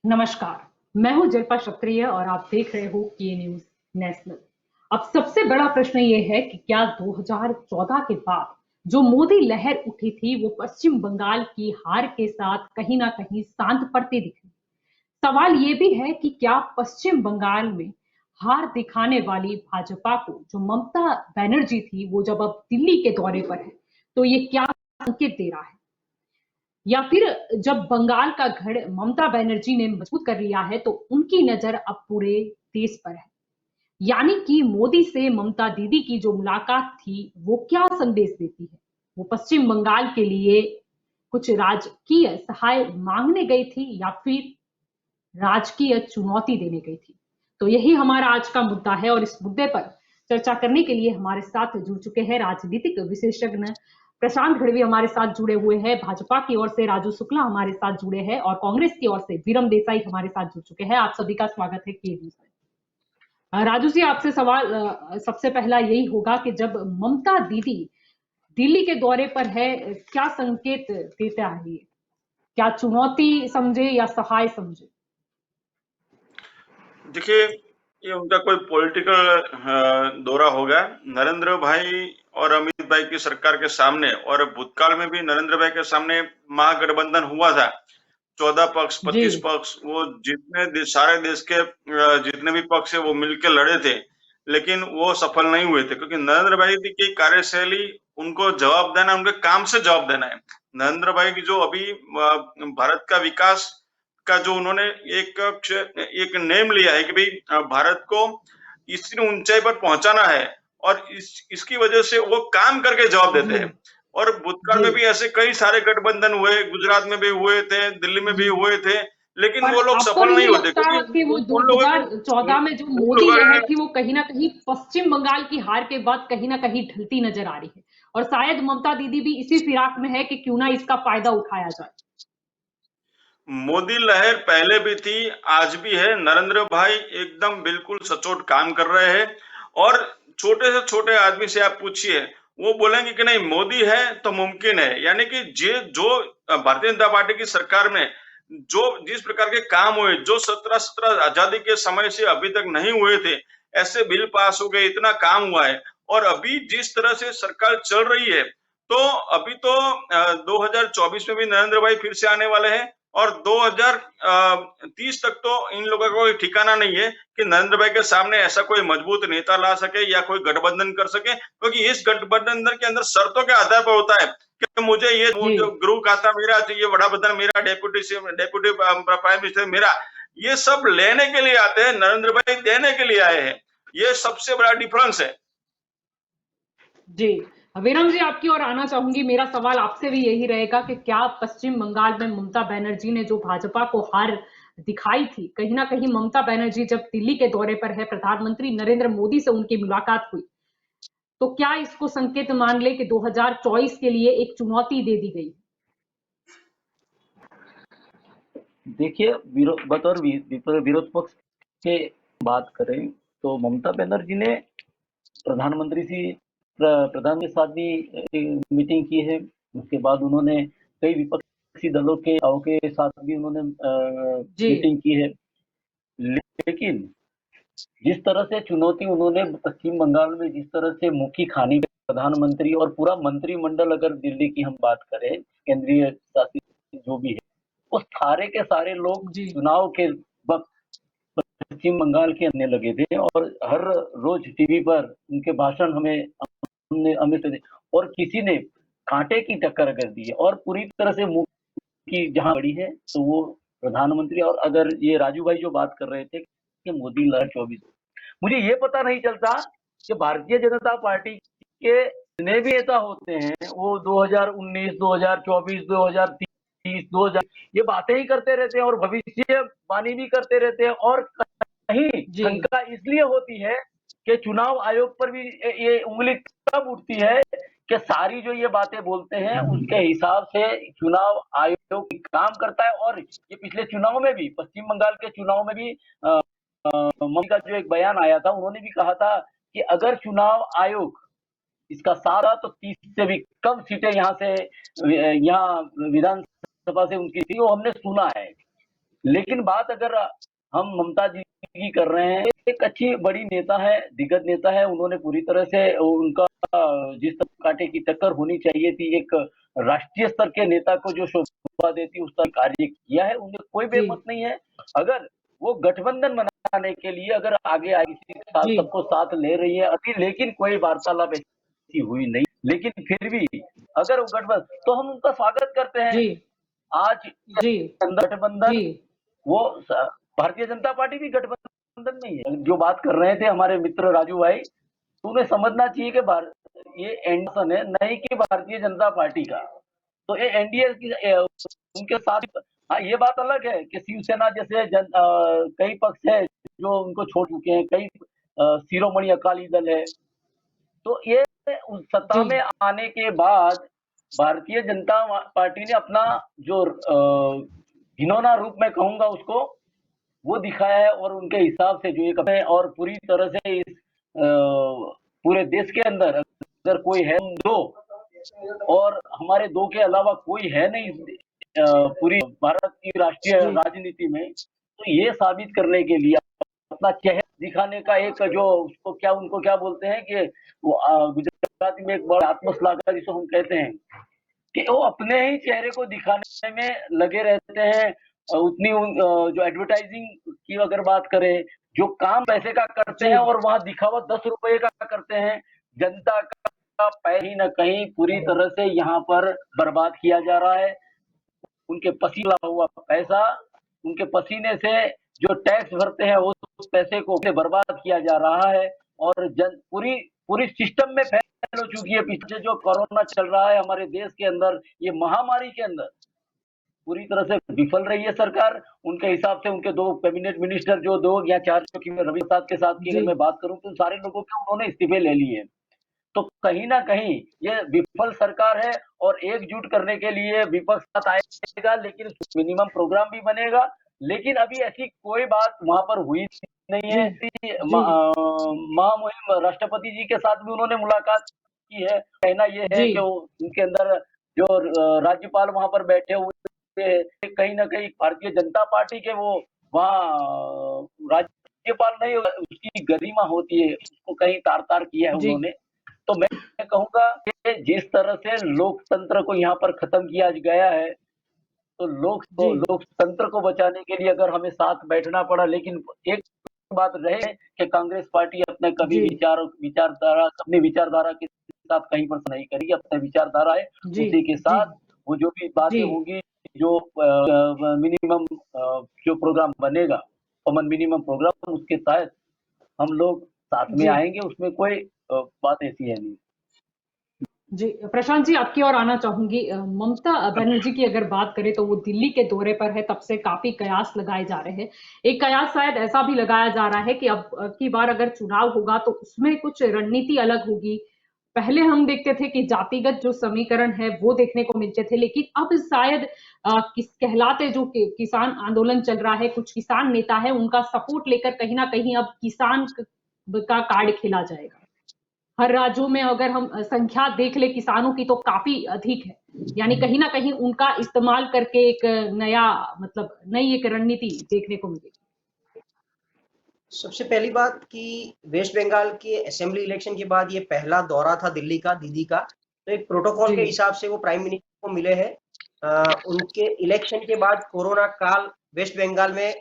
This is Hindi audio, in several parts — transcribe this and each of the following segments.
नमस्कार। मैं हूं जल्पा क्षत्रिय और आप देख रहे हो के न्यूज नेशनल। अब सबसे बड़ा प्रश्न ये है कि क्या 2014 के बाद जो मोदी लहर उठी थी वो पश्चिम बंगाल की हार के साथ कहीं ना कहीं शांत पड़ती दिखी। सवाल ये भी है कि क्या पश्चिम बंगाल में हार दिखाने वाली भाजपा को जो ममता बनर्जी थी वो जब अब दिल्ली के दौरे पर है तो ये क्या संकेत दे रहा है, या फिर जब बंगाल का गढ़ ममता बनर्जी ने मजबूत कर लिया है तो उनकी नजर अब पूरे देश पर है। यानी कि मोदी से ममता दीदी की जो मुलाकात थी वो क्या संदेश देती है? वो पश्चिम बंगाल के लिए कुछ राजकीय सहाय मांगने गई थी या फिर राजकीय चुनौती देने गई थी? तो यही हमारा आज का मुद्दा है और इस मुद्दे पर चर्चा करने के लिए हमारे साथ जुड़ चुके हैं राजनीतिक विशेषज्ञ प्रशांत गढ़वी हमारे साथ जुड़े हुए हैं, भाजपा की ओर से राजू शुक्ला हमारे साथ जुड़े हैं और कांग्रेस की ओर से विरम देसाई हमारे साथ जुड़ चुके हैं। आप सभी का स्वागत है के न्यूज में। राजू जी, आपसे सवाल सबसे पहला यही होगा कि जब ममता दीदी दिल्ली के दौरे पर है, क्या संकेत देता है ये? क्या चुनौती समझे या सहाय समझे? देखिए, ये उनका कोई पॉलिटिकल दौरा होगा। नरेंद्र भाई और अमित भाई की सरकार के सामने और भूतकाल में भी नरेंद्र भाई के सामने महागठबंधन हुआ था। 14 पक्ष, जी 25 पक्ष, वो सारे देश के जितने भी पक्ष है वो मिलकर लड़े थे, लेकिन वो सफल नहीं हुए थे क्योंकि नरेंद्र भाई की कार्यशैली, उनको जवाब देना, उनके काम से जवाब देना है। नरेंद्र भाई की जो अभी भारत का विकास का जो उन्होंने एक नेम लिया है कि भाई भारत को इतनी ऊंचाई पर पहुंचाना है, और इसकी वजह से वो काम करके जवाब जी देते हैं। और भूतकाल जी में भी ऐसे कई सारे गठबंधन हुए, गुजरात में भी हुए थे, दिल्ली में भी जी। हुए थे, लेकिन पर वो लोग आपको सफल नहीं नहीं होते लगता क्योंकि कि वो उन लोगों की 2014 में जो उन मोदी लोगों लहर ने थी वो कहीं ना कहीं पश्चिम बंगाल की हार के बाद कहीं ना कहीं ढलती नजर आ रही है, और शायद ममता दीदी भी इसी फिराक में है कि क्यों ना इसका फायदा उठाया जाए। मोदी लहर पहले भी थी, आज भी है। नरेंद्र भाई एकदम बिल्कुल सचोट काम कर रहे हैं, और छोटे से छोटे आदमी से आप पूछिए, वो बोलेंगे कि नहीं, मोदी है तो मुमकिन है। यानी कि जो भारतीय जनता पार्टी की सरकार में जो जिस प्रकार के काम हुए, जो 17 आजादी के समय से अभी तक नहीं हुए थे, ऐसे बिल पास हो गए, इतना काम हुआ है। और अभी जिस तरह से सरकार चल रही है, तो अभी तो 2024 में भी नरेंद्र भाई फिर से आने वाले हैं, और 2030 तक तो इन लोगों का कोई ठिकाना नहीं है कि नरेंद्र भाई के सामने ऐसा कोई मजबूत नेता ला सके या कोई गठबंधन कर सके, क्योंकि इस गठबंधन के अंदर शर्तों के आधार पर होता है कि मुझे ये जी जो गृह खाता मेरा चाहिए, बड़ा बदन मेरा, डेप्यूटी प्राइम मिनिस्टर मेरा, ये सब लेने के लिए आते हैं, नरेंद्र भाई देने के लिए आए हैं। ये सबसे बड़ा डिफरेंस है। जी। विक्रम जी, आपकी ओर आना चाहूंगी। मेरा सवाल आपसे भी यही रहेगा कि क्या पश्चिम बंगाल में ममता बनर्जी ने जो भाजपा को हार दिखाई थी, कहीं ना कहीं ममता बनर्जी जब दिल्ली के दौरे पर है, प्रधानमंत्री नरेंद्र मोदी से उनकी मुलाकात हुई, तो क्या इसको संकेत मान ले कि 2024 के लिए एक चुनौती दे दी गई? देखिए, बतौर विरोध पक्ष के बात करें तो ममता बनर्जी ने प्रधानमंत्री से प्रधान के साथ भी मीटिंग की है। उसके बाद उन्होंने कई विपक्षी दलों के साथ भी उन्होंने जी मीटिंग की है। लेकिन जिस तरह से चुनौती उन्होंने पश्चिम बंगाल में, जिस तरह से मुखी खानी प्रधानमंत्री और पूरा मंत्रिमंडल, अगर दिल्ली की हम बात करें, केंद्रीय शासित जो भी है, वो सारे के सारे लोग जी चुनाव के वक्त पश्चिम बंगाल के आने लगे थे, और हर रोज टीवी पर उनके भाषण हमें और किसी ने कांटे की टक्कर कर दी है, और पूरी तरह से मुंह की जहां बड़ी है तो वो प्रधानमंत्री। और अगर ये राजू भाई जो बात कर रहे थे कि मोदी लहर 24, मुझे ये पता नहीं चलता कि भारतीय जनता पार्टी के जितने भी नेता होते हैं वो 2019, 2024, 2030, 2000 ये बातें ही करते रहते हैं और भविष्यवाणी भी करते रहते हैं। और कहीं जी शंका इसलिए होती है कि चुनाव आयोग पर भी ये उंगली तब उठती है कि सारी जो ये बातें बोलते हैं उसके हिसाब से चुनाव आयोग काम करता है। और ये पिछले चुनाव में भी, पश्चिम बंगाल के चुनाव में भी ममता का जो एक बयान आया था, उन्होंने भी कहा था कि अगर चुनाव आयोग इसका साथ था तो 30 से भी कम सीटें यहाँ विधानसभा से उनकी थी, वो हमने सुना है। लेकिन बात अगर हम ममता जी की कर रहे हैं, एक अच्छी बड़ी नेता है, दिग्गज नेता है, उन्होंने पूरी तरह से उनका जिस कांटे की टक्कर होनी चाहिए थी, एक राष्ट्रीय स्तर के नेता को जो शोभा देती उसका कार्य किया है, उनमें कोई जी बेमत नहीं है। अगर वो गठबंधन बनाने के लिए अगर आगे आई किसी के साथ जी सबको साथ ले रही है अभी, लेकिन कोई वार्तालाप ऐसी हुई नहीं, लेकिन फिर भी अगर वो गठबंधन, तो हम उनका स्वागत करते हैं। जी आज जी गठबंधन, जी वो भारतीय जनता पार्टी भी गठबंधन में ही है। जो बात कर रहे थे हमारे मित्र राजू भाई, तो उन्हें समझना चाहिए कि ये एंडसन है नहीं कि भारतीय जनता पार्टी का, तो ये एनडीए की उनके साथ। हाँ, ये बात अलग है कि शिवसेना जैसे कई पक्ष है जो उनको छोड़ चुके हैं, कई शिरोमणि अकाली दल है, तो ये सत्ता जी में आने के बाद भारतीय जनता पार्टी ने अपना जो घिनौना रूप में कहूंगा उसको, वो दिखाया है, और उनके हिसाब से जो एक और पूरी तरह से इस पूरे देश के अंदर अगर कोई है दो, और हमारे दो के अलावा कोई है नहीं पूरी भारत की राष्ट्रीय जी राजनीति में, तो ये साबित करने के लिए अपना चेहरा दिखाने का एक जो उनको क्या बोलते हैं कि वो गुजराती में एक बड़ा आत्मश्लाघा जिसको हम कहते हैं, कि वो अपने ही चेहरे को दिखाने में लगे रहते हैं। जो एडवर्टाइजिंग की अगर बात करें, जो काम पैसे का करते हैं जी और वहां दिखावा 10 रुपए का करते हैं, जनता का कहीं न कहीं पूरी तरह से यहाँ पर बर्बाद किया जा रहा है। उनके पसीना हुआ पैसा, उनके पसीने से जो टैक्स भरते हैं उस पैसे को बर्बाद किया जा रहा है, और पूरी पूरी सिस्टम में फैल हो चुकी है। पीछे जो कोरोना चल रहा है हमारे देश के अंदर, ये महामारी के अंदर पूरी तरह से विफल रही है सरकार। उनके हिसाब से उनके 2 कैबिनेट मिनिस्टर जो 2 या 4 की मैं रवि प्रसाद के साथ की जी अगर मैं बात करूं, तो सारे लोगों के उन्होंने इस्तीफे ले लिए हैं। तो कहीं न कहीं ये विफल सरकार है, और एकजुट करने के लिए विपक्ष साथ आएगा, लेकिन मिनिमम प्रोग्राम भी बनेगा। लेकिन अभी ऐसी कोई बात वहां पर हुई नहीं जी है। जी महामहिम राष्ट्रपति जी के साथ भी उन्होंने मुलाकात की है। कहना ये है जी कि उनके अंदर जो राज्यपाल वहां पर बैठे हुए हैं, कहीं न कहीं भारतीय जनता पार्टी के वो वहाँ राज्यपाल नहीं, उसकी गरिमा होती है, उसको कहीं तार-तार किया है जी उन्होंने। तो मैं कहूंगा कि जिस तरह से लोकतंत्र को यहाँ पर खत्म किया गया है, तो जी लोकतंत्र को बचाने के लिए अगर हमें साथ बैठना पड़ा, लेकिन एक बात रहे कि कांग्रेस पार्टी अपने कभी जी अपनी विचारधारा के साथ कहीं पर नहीं करेगी। अपने विचारधारा है जी उसी के जी साथ वो जो भी बातें जी होंगी, जो मिनिमम जो प्रोग्राम बनेगा, कॉमन मिनिमम प्रोग्राम, उसके तहत हम लोग साथ में जी आएंगे। उसमें कोई बात ऐसी है नहीं। जी प्रशांत जी, आपकी ओर आना चाहूंगी। ममता बनर्जी की अगर बात करें तो वो दिल्ली के दौरे पर है, तब से काफी कयास लगाए जा रहे हैं। एक कयास शायद ऐसा भी लगाया जा रहा है कि अब की बार अगर चुनाव होगा तो उसमें कुछ रणनीति अलग होगी। पहले हम देखते थे कि जातिगत जो समीकरण है वो देखने को मिलते थे, लेकिन अब शायद किस कहलाते जो किसान आंदोलन चल रहा है, कुछ किसान नेता है, उनका सपोर्ट लेकर कहीं ना कहीं अब किसान का कार्ड खेला जाएगा। हर राज्यों में अगर हम संख्या देख ले किसानों की तो काफी अधिक है, यानी कहीं ना कहीं उनका इस्तेमाल करके एक नया मतलब नई एक रणनीति देखने को मिलेगी। सबसे पहली बात कि वेस्ट बंगाल के असेंबली इलेक्शन के बाद ये पहला दौरा था दिल्ली का दीदी का, तो एक प्रोटोकॉल के हिसाब से वो प्राइम मिनिस्टर को मिले हैं। उनके इलेक्शन के बाद कोरोना काल वेस्ट बंगाल में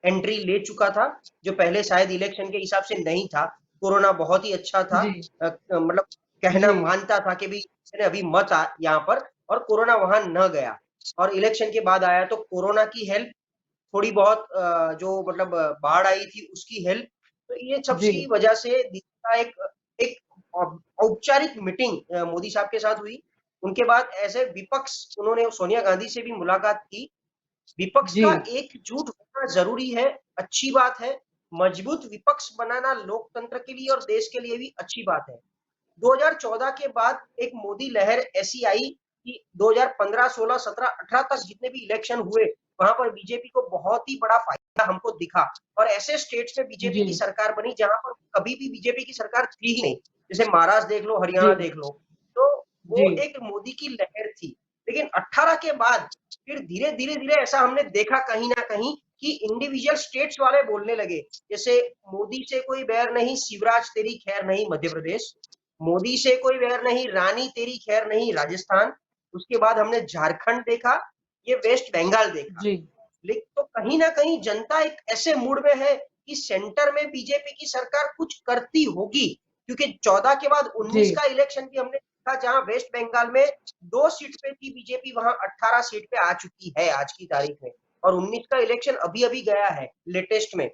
एंट्री ले चुका था, जो पहले शायद इलेक्शन के हिसाब से नहीं था। कोरोना बहुत ही अच्छा था, मतलब कहना मानता था कि भी अभी मत आ यहाँ पर, और कोरोना वहां न गया, और इलेक्शन के बाद आया तो कोरोना की हेल्प थोड़ी बहुत जो मतलब बाढ़ आई थी उसकी हेल्प, तो ये सबकी वजह से एक औपचारिक मीटिंग मोदी साहब के साथ हुई। उनके बाद ऐसे विपक्ष, उन्होंने सोनिया गांधी से भी मुलाकात की। विपक्ष का एकजुट होना जरूरी है, अच्छी बात है। मजबूत विपक्ष बनाना लोकतंत्र के लिए और देश के लिए भी अच्छी बात है। 2014 के बाद एक मोदी लहर ऐसी आई कि 2015, 16, 17, 18 तक जितने भी इलेक्शन हुए वहां पर बीजेपी को बहुत ही बड़ा फायदा हमको दिखा, और ऐसे स्टेट्स में बीजेपी की सरकार बनी जहां पर कभी भी बीजेपी की सरकार थी ही नहीं, जैसे महाराष्ट्र देख लो, हरियाणा देख लो, तो वो एक मोदी की लहर थी। लेकिन 18 के बाद फिर धीरे धीरे ऐसा हमने देखा कहीं ना कहीं कि इंडिविजुअल स्टेट्स वाले बोलने लगे, जैसे मोदी से कोई बैर नहीं, शिवराज तेरी खैर नहीं मध्य प्रदेश, मोदी से कोई बैर नहीं, रानी तेरी खैर नहीं राजस्थान, उसके बाद हमने झारखंड देखा, ये वेस्ट बंगाल देखा। जी लेकिन तो कहीं ना कहीं जनता एक ऐसे मूड में है कि सेंटर में बीजेपी की सरकार कुछ करती होगी, क्योंकि 14 के बाद 19 जी का इलेक्शन भी हमने देखा, जहां वेस्ट बंगाल में 2 सीट पे थी बीजेपी, वहां 18 सीट पे आ चुकी है आज की तारीख में, और 19 का इलेक्शन अभी अभी गया है लेटेस्ट में।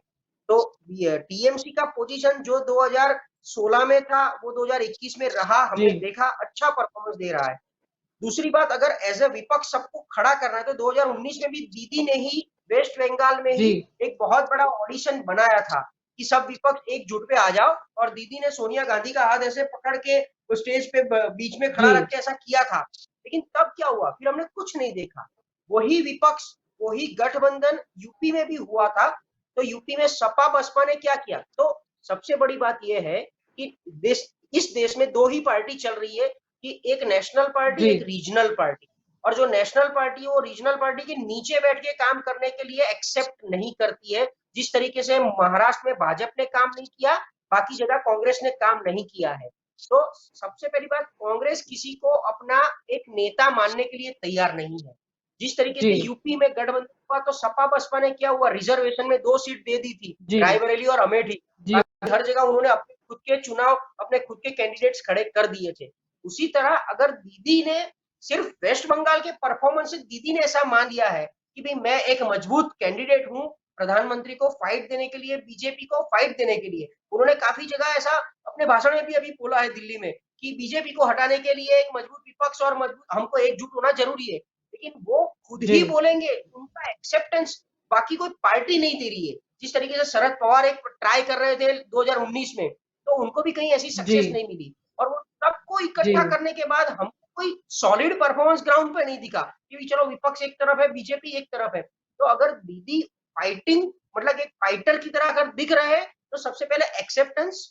तो टीएमसी का पोजीशन जो 2016 में था वो 2021 में रहा, हमने जी देखा अच्छा परफॉर्मेंस दे रहा है। दूसरी बात, अगर एज ए विपक्ष सबको खड़ा करना है तो 2019 में भी दीदी ने ही वेस्ट बंगाल में जी ही एक बहुत बड़ा ऑडिशन बनाया था कि सब विपक्ष एकजुट पे आ जाओ, और दीदी ने सोनिया गांधी का हाथ ऐसे पकड़ के स्टेज पे बीच में खड़ा जी रख के ऐसा किया था। लेकिन तब क्या हुआ, फिर हमने कुछ नहीं देखा। वही विपक्ष, वही गठबंधन यूपी में भी हुआ था, तो यूपी में सपा बसपा ने क्या किया। तो सबसे बड़ी बात यह है कि इस देश में दो ही पार्टी चल रही है, कि एक नेशनल पार्टी, जी एक रीजनल पार्टी, और जो नेशनल पार्टी है वो रीजनल पार्टी के नीचे बैठ के काम करने के लिए एक्सेप्ट नहीं करती है। जिस तरीके से महाराष्ट्र में भाजपा ने काम नहीं किया, बाकी जगह कांग्रेस ने काम नहीं किया है। तो सबसे पहली बात, कांग्रेस किसी को अपना एक नेता मानने के लिए तैयार नहीं है। जिस तरीके जी से यूपी में गठबंधन हुआ, तो सपा बसपा ने क्या हुआ, रिजर्वेशन में 2 सीट दे दी थी, जी रायबरेली और अमेठी। जी हर जगह उन्होंने अपने खुद के चुनाव, अपने खुद के कैंडिडेट्स खड़े कर दिए थे। उसी तरह अगर दीदी ने सिर्फ वेस्ट बंगाल के परफॉर्मेंस से दीदी ने ऐसा मान लिया है कि भाई मैं एक मजबूत कैंडिडेट हूं प्रधानमंत्री को फाइट देने के लिए, बीजेपी को फाइट देने के लिए, उन्होंने काफी जगह ऐसा अपने भाषण में भी अभी बोला है दिल्ली में कि बीजेपी को हटाने के लिए एक मजबूत विपक्ष और मजबूत हमको एकजुट होना जरूरी है। लेकिन वो खुद जी ही बोलेंगे, उनका एक्सेप्टेंस बाकी कोई पार्टी नहीं दे रही है। जिस तरीके से शरद पवार एक ट्राई कर रहे थे 2019 में, तो उनको भी कहीं ऐसी जी सक्सेस नहीं मिली, और वो सबको जी इकट्ठा करने के बाद हमको कोई सॉलिड परफॉर्मेंस ग्राउंड पे नहीं दिखा कि चलो विपक्ष एक तरफ है, बीजेपी एक तरफ है। तो अगर दीदी फाइटिंग मतलब एक फाइटर की तरह अगर दिख रहे हैं, तो सबसे पहले एक्सेप्टेंस,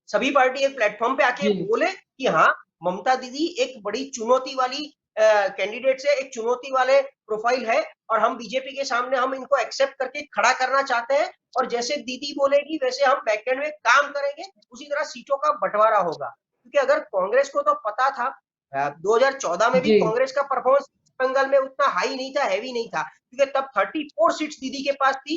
सभी पार्टी एक प्लेटफॉर्म पे आके जी बोले कि हाँ ममता दीदी एक बड़ी चुनौती वाली कैंडिडेट से, एक चुनौती वाले प्रोफाइल है, और हम बीजेपी के सामने हम इनको एक्सेप्ट करके खड़ा करना चाहते हैं, और जैसे दीदी बोलेगी वैसे हम बैकएंड में काम करेंगे, उसी तरह सीटों का बंटवारा होगा। क्योंकि अगर कांग्रेस को तो पता था 2014 में भी जी कांग्रेस का परफॉर्मेंस बंगाल में उतना हाई नहीं था, हैवी नहीं था, क्योंकि तब 34 सीट्स दीदी के पास थी,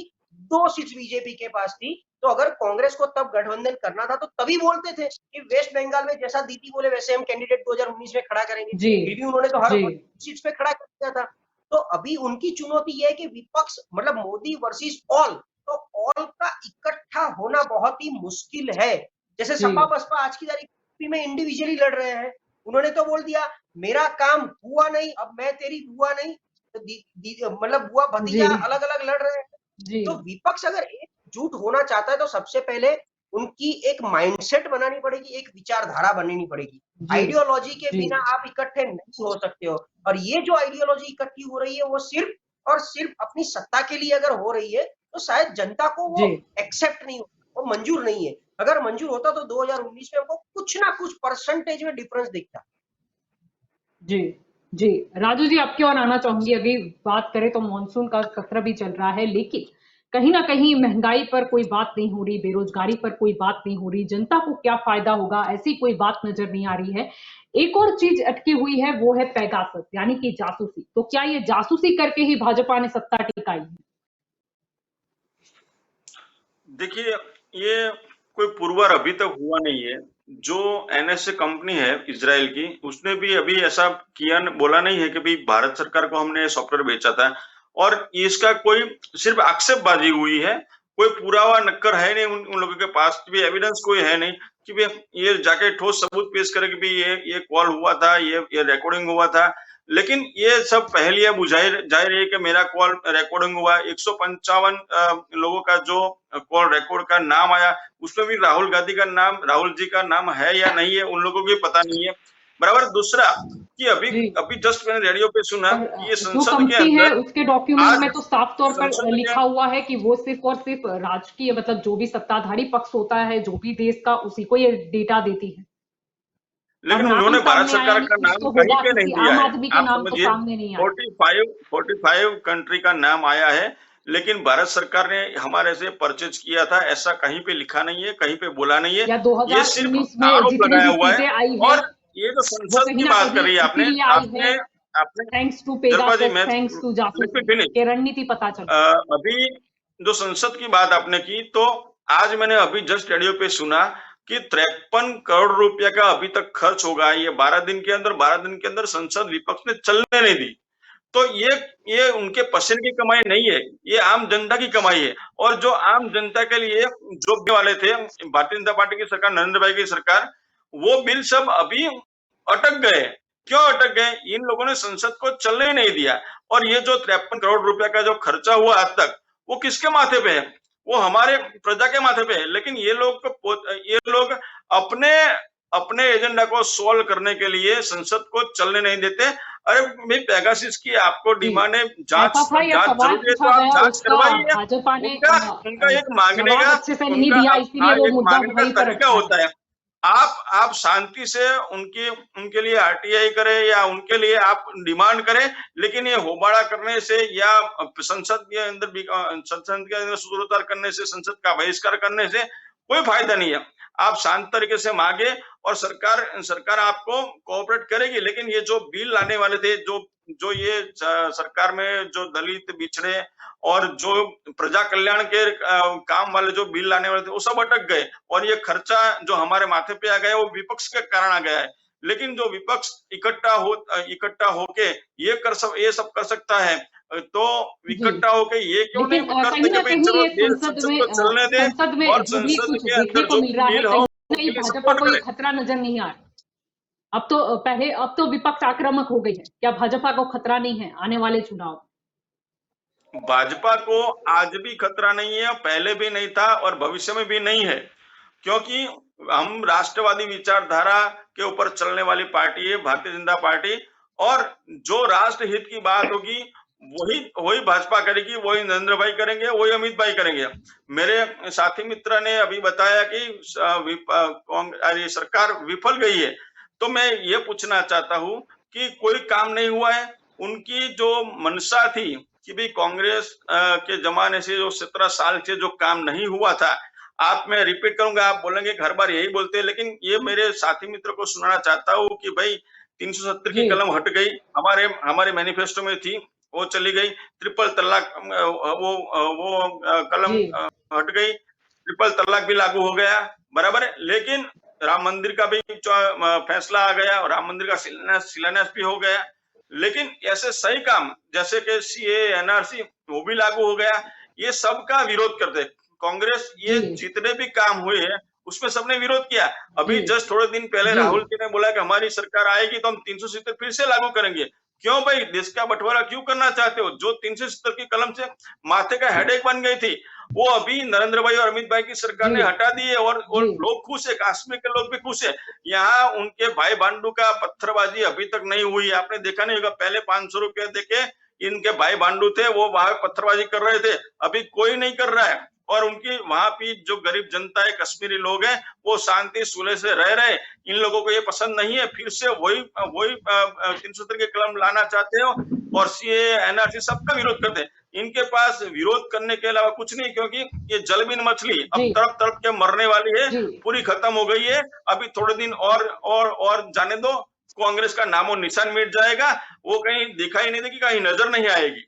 2 सीट्स बीजेपी के पास थी। तो अगर कांग्रेस को तब गठबंधन करना था तो तभी बोलते थे कि वेस्ट बंगाल में जैसा दीदी बोले वैसे हम कैंडिडेट 2019 में खड़ा करेंगे। जी फिर भी उन्होंने तो हर जी सीट्स पे खड़ा कर दिया था। तो अभी उनकी चुनौती यह है कि विपक्ष मतलब मोदी वर्सेस ऑल, तो ऑल का इकट्ठा होना बहुत ही मुश्किल है। जैसे जी सपा बसपा आज की तारीख में इंडिविजुअली लड़ रहे हैं, उन्होंने तो बोल दिया मेरा काम हुआ नहीं, अब मैं तेरी बुआ नहीं, तो मतलब बुआ जी भतीजा अलग अलग लड़ रहे हैं। जी तो विपक्ष अगर एकजुट होना चाहता है तो सबसे पहले उनकी एक माइंडसेट बनानी पड़ेगी, एक विचारधारा बनानी पड़ेगी। जी आइडियोलॉजी के जी बिना आप इकट्ठे नहीं हो सकते हो, और ये जो आइडियोलॉजी इकट्ठी हो रही है वो सिर्फ और सिर्फ अपनी सत्ता के लिए अगर हो रही है, तो शायद जनता को वो जी एक्सेप्ट नहीं हो, वो मंजूर नहीं है। अगर मंजूर होता तो 2019 में हमको कुछ ना कुछ परसेंटेज में डिफरेंस दिखता। जी जी राजू जी, आपकी ओर आना चाहूंगी। अभी बात करें तो मॉनसून का सत्र भी चल रहा है, लेकिन कहीं ना कहीं महंगाई पर कोई बात नहीं हो रही, बेरोजगारी पर कोई बात नहीं हो रही, जनता को क्या फायदा होगा ऐसी कोई बात नजर नहीं आ रही है। एक और चीज अटकी हुई है, वो है पेगासस यानी कि जासूसी। तो क्या ये जासूसी करके ही भाजपा ने सत्ता टिकाई है? देखिए, ये कोई पुरवर अभी तक हुआ नहीं है। जो एनएसए कंपनी है इजराइल की, उसने भी अभी ऐसा किया बोला नहीं है कि भाई भारत सरकार को हमने सॉफ्टवेयर बेचा था, और इसका कोई सिर्फ आक्षेपबाजी हुई है, कोई पुरावा नक्कर है नहीं उन लोगों के पास भी, एविडेंस कोई है नहीं कि भाई ये जाके ठोस सबूत पेश करे कि भाई ये कॉल हुआ था, ये रिकॉर्डिंग हुआ था। लेकिन ये सब पहेलियां बुझाई जा रही है कि मेरा कॉल रिकॉर्डिंग हुआ। 155 लोगों का जो कॉल रिकॉर्ड का नाम आया, उसमें भी राहुल गांधी का नाम, राहुल जी का नाम है या नहीं है, उन लोगों को भी पता नहीं है। बराबर। दूसरा कि अभी जी अभी जस्ट मैंने रेडियो पे सुना और कि ये जो संसद के कंपनी है अंदर उसके डॉक्यूमेंट आज में तो साफ तौर पर संसद के, लिखा हुआ है कि वो सिर्फ और सिर्फ राजकीय मतलब जो भी सत्ताधारी पक्ष होता है जो भी देश का, उसी को ये डेटा देती है। और लेकिन नाम उन्होंने भारत सामने आया सरकार नहीं, का कुछ नाम तो कहीं होगा, पे नहीं किसी दिया आम है। आदमी के आप नाम तो समझिए, सामने नहीं आया। 45 कंट्री का नाम आया है, लेकिन भारत सरकार ने हमारे से परचेज किया था, ऐसा कहीं पे लिखा नहीं है, कहीं पे बोला नहीं है। या ये सिर्फ 2019 में आरोप जितनी लगाया भी हुआ है। सीटें आई है और ये जो वो संसद कहीं की ना बात कहीं करी आपने इसीलिए आई आपने है, आपने thanks to Jalpa ji, Pegasus, मैं थैंक्स टू लेट मी जासूसी फिनिश। के रणनीति पता चल। अभी जो संसद की बात आपने की, तो आज मैंने अभी जस्ट रेडियो पे सुना कि 53 करोड़ रुपया का अभी तक खर्च होगा। ये 12 दिन के अंदर संसद विपक्ष ने चलने नहीं दी। तो ये उनके पसंद की कमाई नहीं है, ये आम जनता की कमाई है। और जो आम जनता के लिए जो देने वाले थे भारतीय जनता पार्टी की सरकार, नरेंद्र भाई की सरकार, वो बिल सब अभी अटक गए। क्यों अटक गए? इन लोगों ने संसद को चलने ही नहीं दिया। और ये जो 53 करोड़ रुपया का जो खर्चा हुआ आज तक, वो किसके माथे पे है? वो हमारे प्रजा के माथे पे है। लेकिन ये लोग अपने अपने एजेंडा को सोल्व करने के लिए संसद को चलने नहीं देते। अरे भाई, पेगासिस की आपको जी, डिमांड है, ऐसा था या जांच सवाल जरूरी है पूछा तो आप गया, जांच उसका करवाइए। भाजपा ने उनका एक मांगने जवाब का अच्छे से नहीं दिया, इसीलिए वो एक मुद्दा मांगने का वहीं पर तरीका अटका है। होता है। आप शांति से उनके लिए आरटीआई करें या उनके लिए आप डिमांड करें, लेकिन ये होबाड़ा करने से या संसद के अंदर सूत्रोच्चार करने से, संसद का बहिष्कार करने से कोई फायदा नहीं है। आप शांत तरीके से मांगे और सरकार आपको कोऑपरेट करेगी। लेकिन ये जो बिल लाने वाले थे, जो ये सरकार में जो दलित, बिछड़े और जो प्रजा कल्याण के काम वाले जो बिल लाने वाले थे, वो सब अटक गए। और ये खर्चा जो हमारे माथे पे आ गया, वो विपक्ष के कारण आ गया है। लेकिन जो विपक्ष इकट्ठा होके ये सब कर सकता है, तो जी, इकट्ठा होके ये क्यों नहीं लेकिन करते कहीं कि ना भाई कहीं चलो ये संसद को चलने दे, संसद में और जो भी संसद कुछ के देखने अंदर को जो मिल रहा है, बिल हो कहीं ना उनके कहीं लिए भाजपा सपोर्ट को ये करे। खतरा नजर नहीं आ रहा। अब तो विपक्ष आक्रामक हो गई है। क्या भाजपा को खतरा नहीं है आने वाले चुनाव? भाजपा को आज भी खतरा नहीं है, पहले भी नहीं था और भविष्य में भी नहीं है। क्योंकि हम राष्ट्रवादी विचारधारा के ऊपर चलने वाली पार्टी है भारतीय जनता पार्टी। और जो राष्ट्र हित की बात होगी वही भाजपा करेगी, वही नरेंद्र भाई करेंगे, वही अमित भाई करेंगे। मेरे साथी मित्र ने अभी बताया कि ये सरकार विफल गई है। तो मैं ये पूछना चाहता हूं कि कोई काम नहीं हुआ है। उनकी जो मंशा थी कि भाई कांग्रेस के जमाने से जो 17 साल से जो काम नहीं हुआ था, मैं रिपीट करूंगा, आप बोलेंगे हर बार यही बोलते हैं, लेकिन ये मेरे साथी मित्र को सुनाना चाहता हूँ कि भाई 370 की जी, कलम हट गई, हमारे मैनिफेस्टो में थी, वो चली गई। ट्रिपल तलाक, वो कलम जी, हट गई, ट्रिपल तलाक भी लागू हो गया, बराबर है। लेकिन राम मंदिर का भी फैसला आ गया, राम मंदिर का शिलान्यास भी हो गया। लेकिन ऐसे सही काम जैसे कि सीए, एनआरसी, वो भी लागू हो गया। ये सबका विरोध करते कांग्रेस। ये जी, जितने भी काम हुए हैं उसमें सबने विरोध किया। अभी जी, जस्ट थोड़े दिन पहले जी, राहुल जी ने बोला कि हमारी सरकार आएगी तो हम 370 फिर से लागू करेंगे। क्यों भाई, देश का बंटवारा क्यों करना चाहते हो? जो 370 की कलम से माथे का हेडेक बन गई थी, वो अभी नरेंद्र भाई और अमित भाई की सरकार ने जी, हटा दी है। और जी, लोग खुश है, कश्मीर के लोग भी खुश है। यहाँ उनके भाई भांडू का पत्थरबाजी अभी तक नहीं हुई। आपने देखा नहीं होगा, पहले 500 रुपया देके इनके भाई भांडू थे, वो वहां पत्थरबाजी कर रहे थे। अभी कोई नहीं कर रहा है। और उनकी वहां की जो गरीब जनता है, कश्मीरी लोग हैं, वो शांति सुलह से रह रहे। इन लोगों को ये पसंद नहीं है, फिर से वही 370 के कलम लाना चाहते हो और सीए, एनआरसी सबका विरोध करते हैं। इनके पास विरोध करने के अलावा कुछ नहीं, क्योंकि ये जलबिन मछली अब जी, तड़प तड़प के मरने वाली है, जी, पूरी खत्म हो गई है। अभी थोड़े दिन और जाने दो, कांग्रेस का नामो निशान मिट जाएगा, वो कहीं दिखाई नहीं देगी, कहीं नजर नहीं आएगी।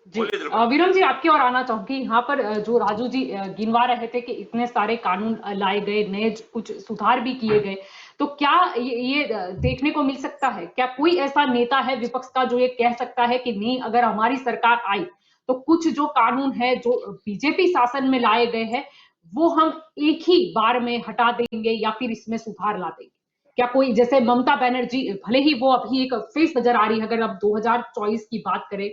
जी। बोलिए जलपा। विक्रम जी, आपकी ओर आना चाहूंगी। यहाँ पर जो राजू जी गिनवा रहे थे कि इतने सारे कानून लाए गए, नए कुछ सुधार भी किए गए, तो क्या ये देखने को मिल सकता है? क्या कोई ऐसा नेता है विपक्ष का जो ये कह सकता है कि नहीं, अगर हमारी सरकार आई तो कुछ जो कानून है जो बीजेपी शासन में लाए गए हैं, वो हम एक ही बार में हटा देंगे या फिर इसमें सुधार ला देंगे? क्या कोई, जैसे ममता बनर्जी, भले ही वो अभी एक फेस नजर आ रही है, अगर अब 2024 की बात करें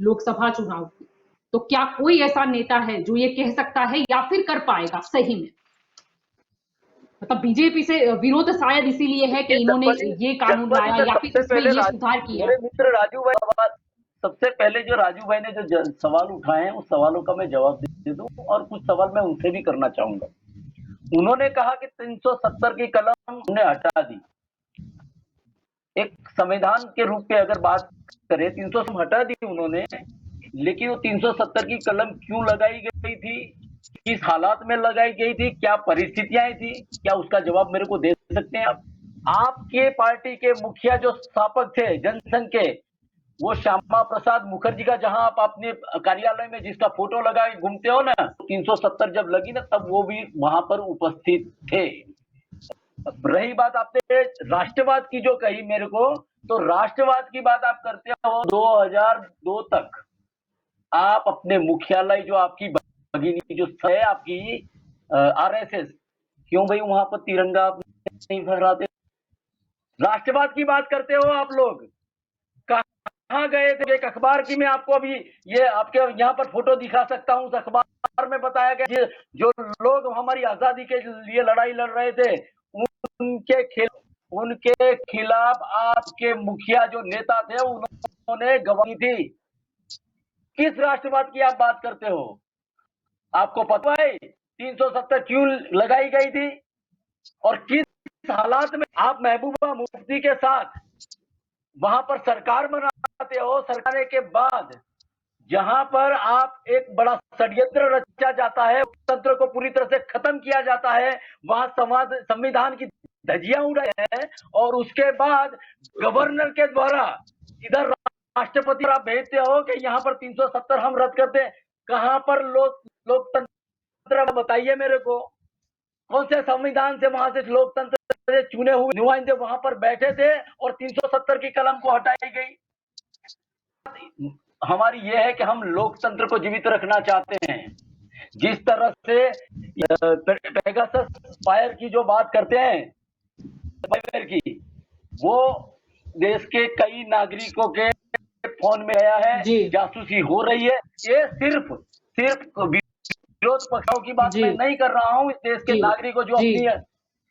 लोकसभा चुनाव की, तो क्या कोई ऐसा नेता है जो ये कह सकता है या फिर कर पाएगा सही में? मतलब बीजेपी से विरोध शायद इसीलिए है कि इन्होंने ये कानून लाया या फिर इसमें ये सुधार किया। मेरे मित्र राजू भाई, सबसे पहले जो राजू भाई ने जो सवाल उठाए हैं, उस सवालों का मैं जवाब दे दूं, और कुछ सवाल मैं उनसे भी करना चाहूंगा। उन्होंने कहा कि 370 की कलम हमने हटा दी। एक संविधान के रूप में अगर बात करें, 300 हटा दी उन्होंने, लेकिन वो 370 की कलम क्यों लगाई गई थी, किस हालात में लगाई गई थी, क्या परिस्थितियां थी, क्या उसका जवाब मेरे को दे सकते हैं आप? आपके पार्टी के मुखिया जो स्थापक थे जनसंघ के, वो श्यामा प्रसाद मुखर्जी का, जहां आप अपने कार्यालय में जिसका फोटो लगा के घूमते हो ना, 370 जब लगी ना, तब वो भी वहां पर उपस्थित थे। रही बात आपने राष्ट्रवाद की जो कही मेरे को, तो राष्ट्रवाद की बात आप करते हो 2002 तक आप अपने मुख्यालय, जो आपकी भगिनी जो है आपकी आरएसएस, क्यों भाई वहां पर तिरंगा आप नहीं फहराते? राष्ट्रवाद की बात करते हो आप लोग, कहाँ गए थे? एक अखबार की मैं आपको अभी ये आपके यहाँ पर फोटो दिखा सकता हूँ। उस अखबार में बताया गया जो लोग हमारी आजादी के लिए लड़ाई लड़ रहे थे, उनके खिलाफ आपके मुखिया जो नेता थे उन्होंने गवाही थी। किस राष्ट्रवाद की आप बात करते हो? आपको पता है 370 क्यों लगाई गई थी और किस हालात में आप महबूबा मुफ्ती के साथ वहां पर सरकार बनाते हो? सरकार के बाद जहां पर आप एक बड़ा षड्यंत्र रचा जाता है, तंत्र को पूरी तरह से खत्म किया जाता है, वहां संविधान की धज्जियां उड़ाई है, और उसके बाद गवर्नर के द्वारा इधर राष्ट्रपति आप भेजते हो कि यहाँ पर 370 हम रद्द करते हैं। कहां पर लोकतंत्र बताइए मेरे को, कौन से संविधान से वहां से लोकतंत्र से चुने हुए नुमाइंदे वहां पर बैठे थे और 370 की कलम को हटाई गई? हमारी यह है कि हम लोकतंत्र को जीवित रखना चाहते हैं। जिस तरह से पेगासस फायर की जो बात करते हैं की, वो देश के कई नागरिकों के फोन में आया है, जासूसी हो रही है। ये सिर्फ विरोध पक्षों की बात मैं नहीं कर रहा हूँ, इस देश के नागरिकों जो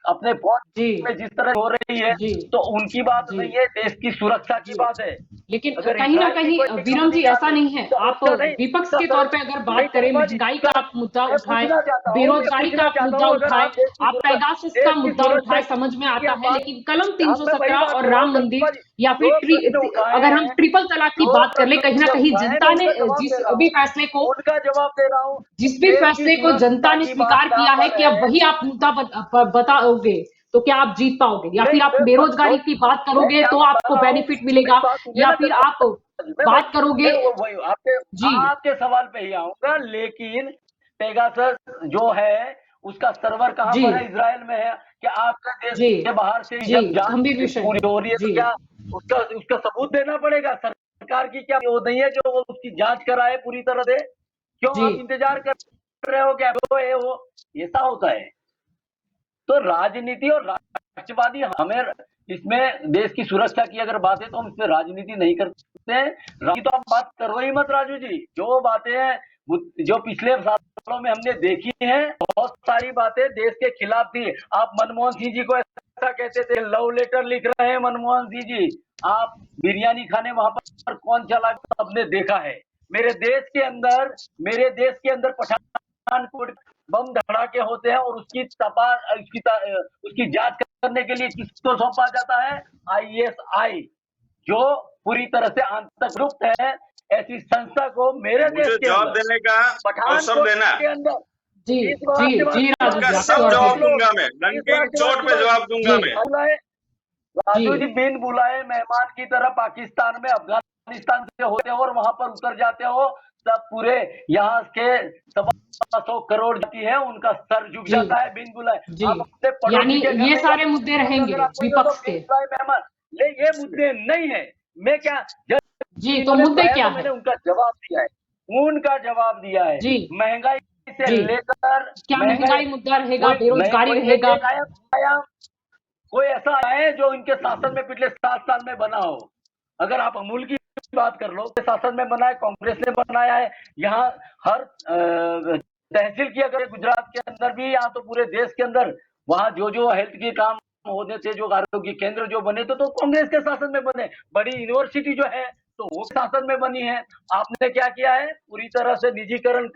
अपने फोन में जिस तरह हो रही है, तो उनकी बात नहीं है, देश की सुरक्षा की बात है। लेकिन कहीं ना कहीं विनम जी ऐसा नहीं है, आप विपक्ष के तौर पे अगर बात करें, महंगाई का आप मुद्दा उठाए, बेरोजगारी का आप मुद्दा उठाए, आप पेगासस का मुद्दा उठाए, समझ में आता है, लेकिन कलम 317 और राम मंदिर या फिर अगर हम ट्रिपल तलाक की बात कर ले, कहीं ना कहीं जनता ने जिस भी फैसले को जनता ने स्वीकार किया है कि अब वही आप मुद्दा बताओगे तो क्या आप जीत पाओगे, या फिर आप बेरोजगारी की बात करोगे तो आपको बेनिफिट मिलेगा, या फिर आप बात करोगे आपके सवाल पे ही आऊंगा। लेकिन पेगासस जो है उसका सर्वर कहाँ पर है? इजराइल में है। क्या आपका देश के बाहर से जब जांच पूरी हो रही है तो क्या उसका सबूत देना पड़ेगा? सरकार की क्या वो नहीं है जो वो उसकी जांच कराए पूरी तरह से? क्यों आप इंतजार कर रहे हो? क्या वो ऐसा होता है? तो राजनीति और राष्ट्रवादी, हमें इसमें देश की सुरक्षा की अगर बात है तो हम इसमें राजनीति नहीं करते हैं। तो आप बात करो ही मत राजू जी। जो बातें हैं जो पिछले सालों में हमने देखी हैं, बहुत सारी बातें देश के खिलाफ थी। आप मनमोहन सिंह जी को ऐसा कहते थे, लव लेटर लिख रहे हैं मनमोहन सिंह जी। आप बिरयानी खाने वहां पर कौन चला, सबने देखा है। मेरे देश के अंदर पठानकोट बम धड़ाके होते हैं और उसकी जांच करने के लिए किसको सौंपा जाता है? ISI, जो पूरी तरह से अंतर्गुप्त है। ऐसी संस्था को मेरे देश के जवाब देने का अवसर देना के अंदर सब जवाब दूंगा मैं, डंके की चोट पे जवाब दूंगा मैं। राजू जी बिन बुलाए मेहमान की तरह पाकिस्तान में, अफगानिस्तान से होते हो और वहां पर उतर जाते हो, तब पूरे यहाँ के 100 करोड़ जाती है, उनका सर झुक जाता है बिन बुलाए। यानी ये सारे मुद्दे रहेंगे विपक्ष के। ये मुद्दे नहीं है। मैं क्या तो मुद्दे क्या है? मैंने उनका जवाब दिया है जी। महंगाई से लेकर, क्या महंगाई मुद्दा रहेगा, बेरोजगारी रहेगा? कोई ऐसा है जो इनके शासन में पिछले 7 साल में बना हो? अमूल आप अमूल की बात कर लो, शासन में बना है, कांग्रेस ने बनाया है। यहाँ हर तहसील की अगर गुजरात के अंदर भी, यहाँ तो पूरे देश के अंदर वहाँ जो हेल्थ के काम होने थे, जो आरोग्य केंद्र जो बने तो कांग्रेस के शासन में बने। बड़ी यूनिवर्सिटी जो है तो वो शासन में बनी है। आपने क्या किया है? पूरी तरह से निजीकरण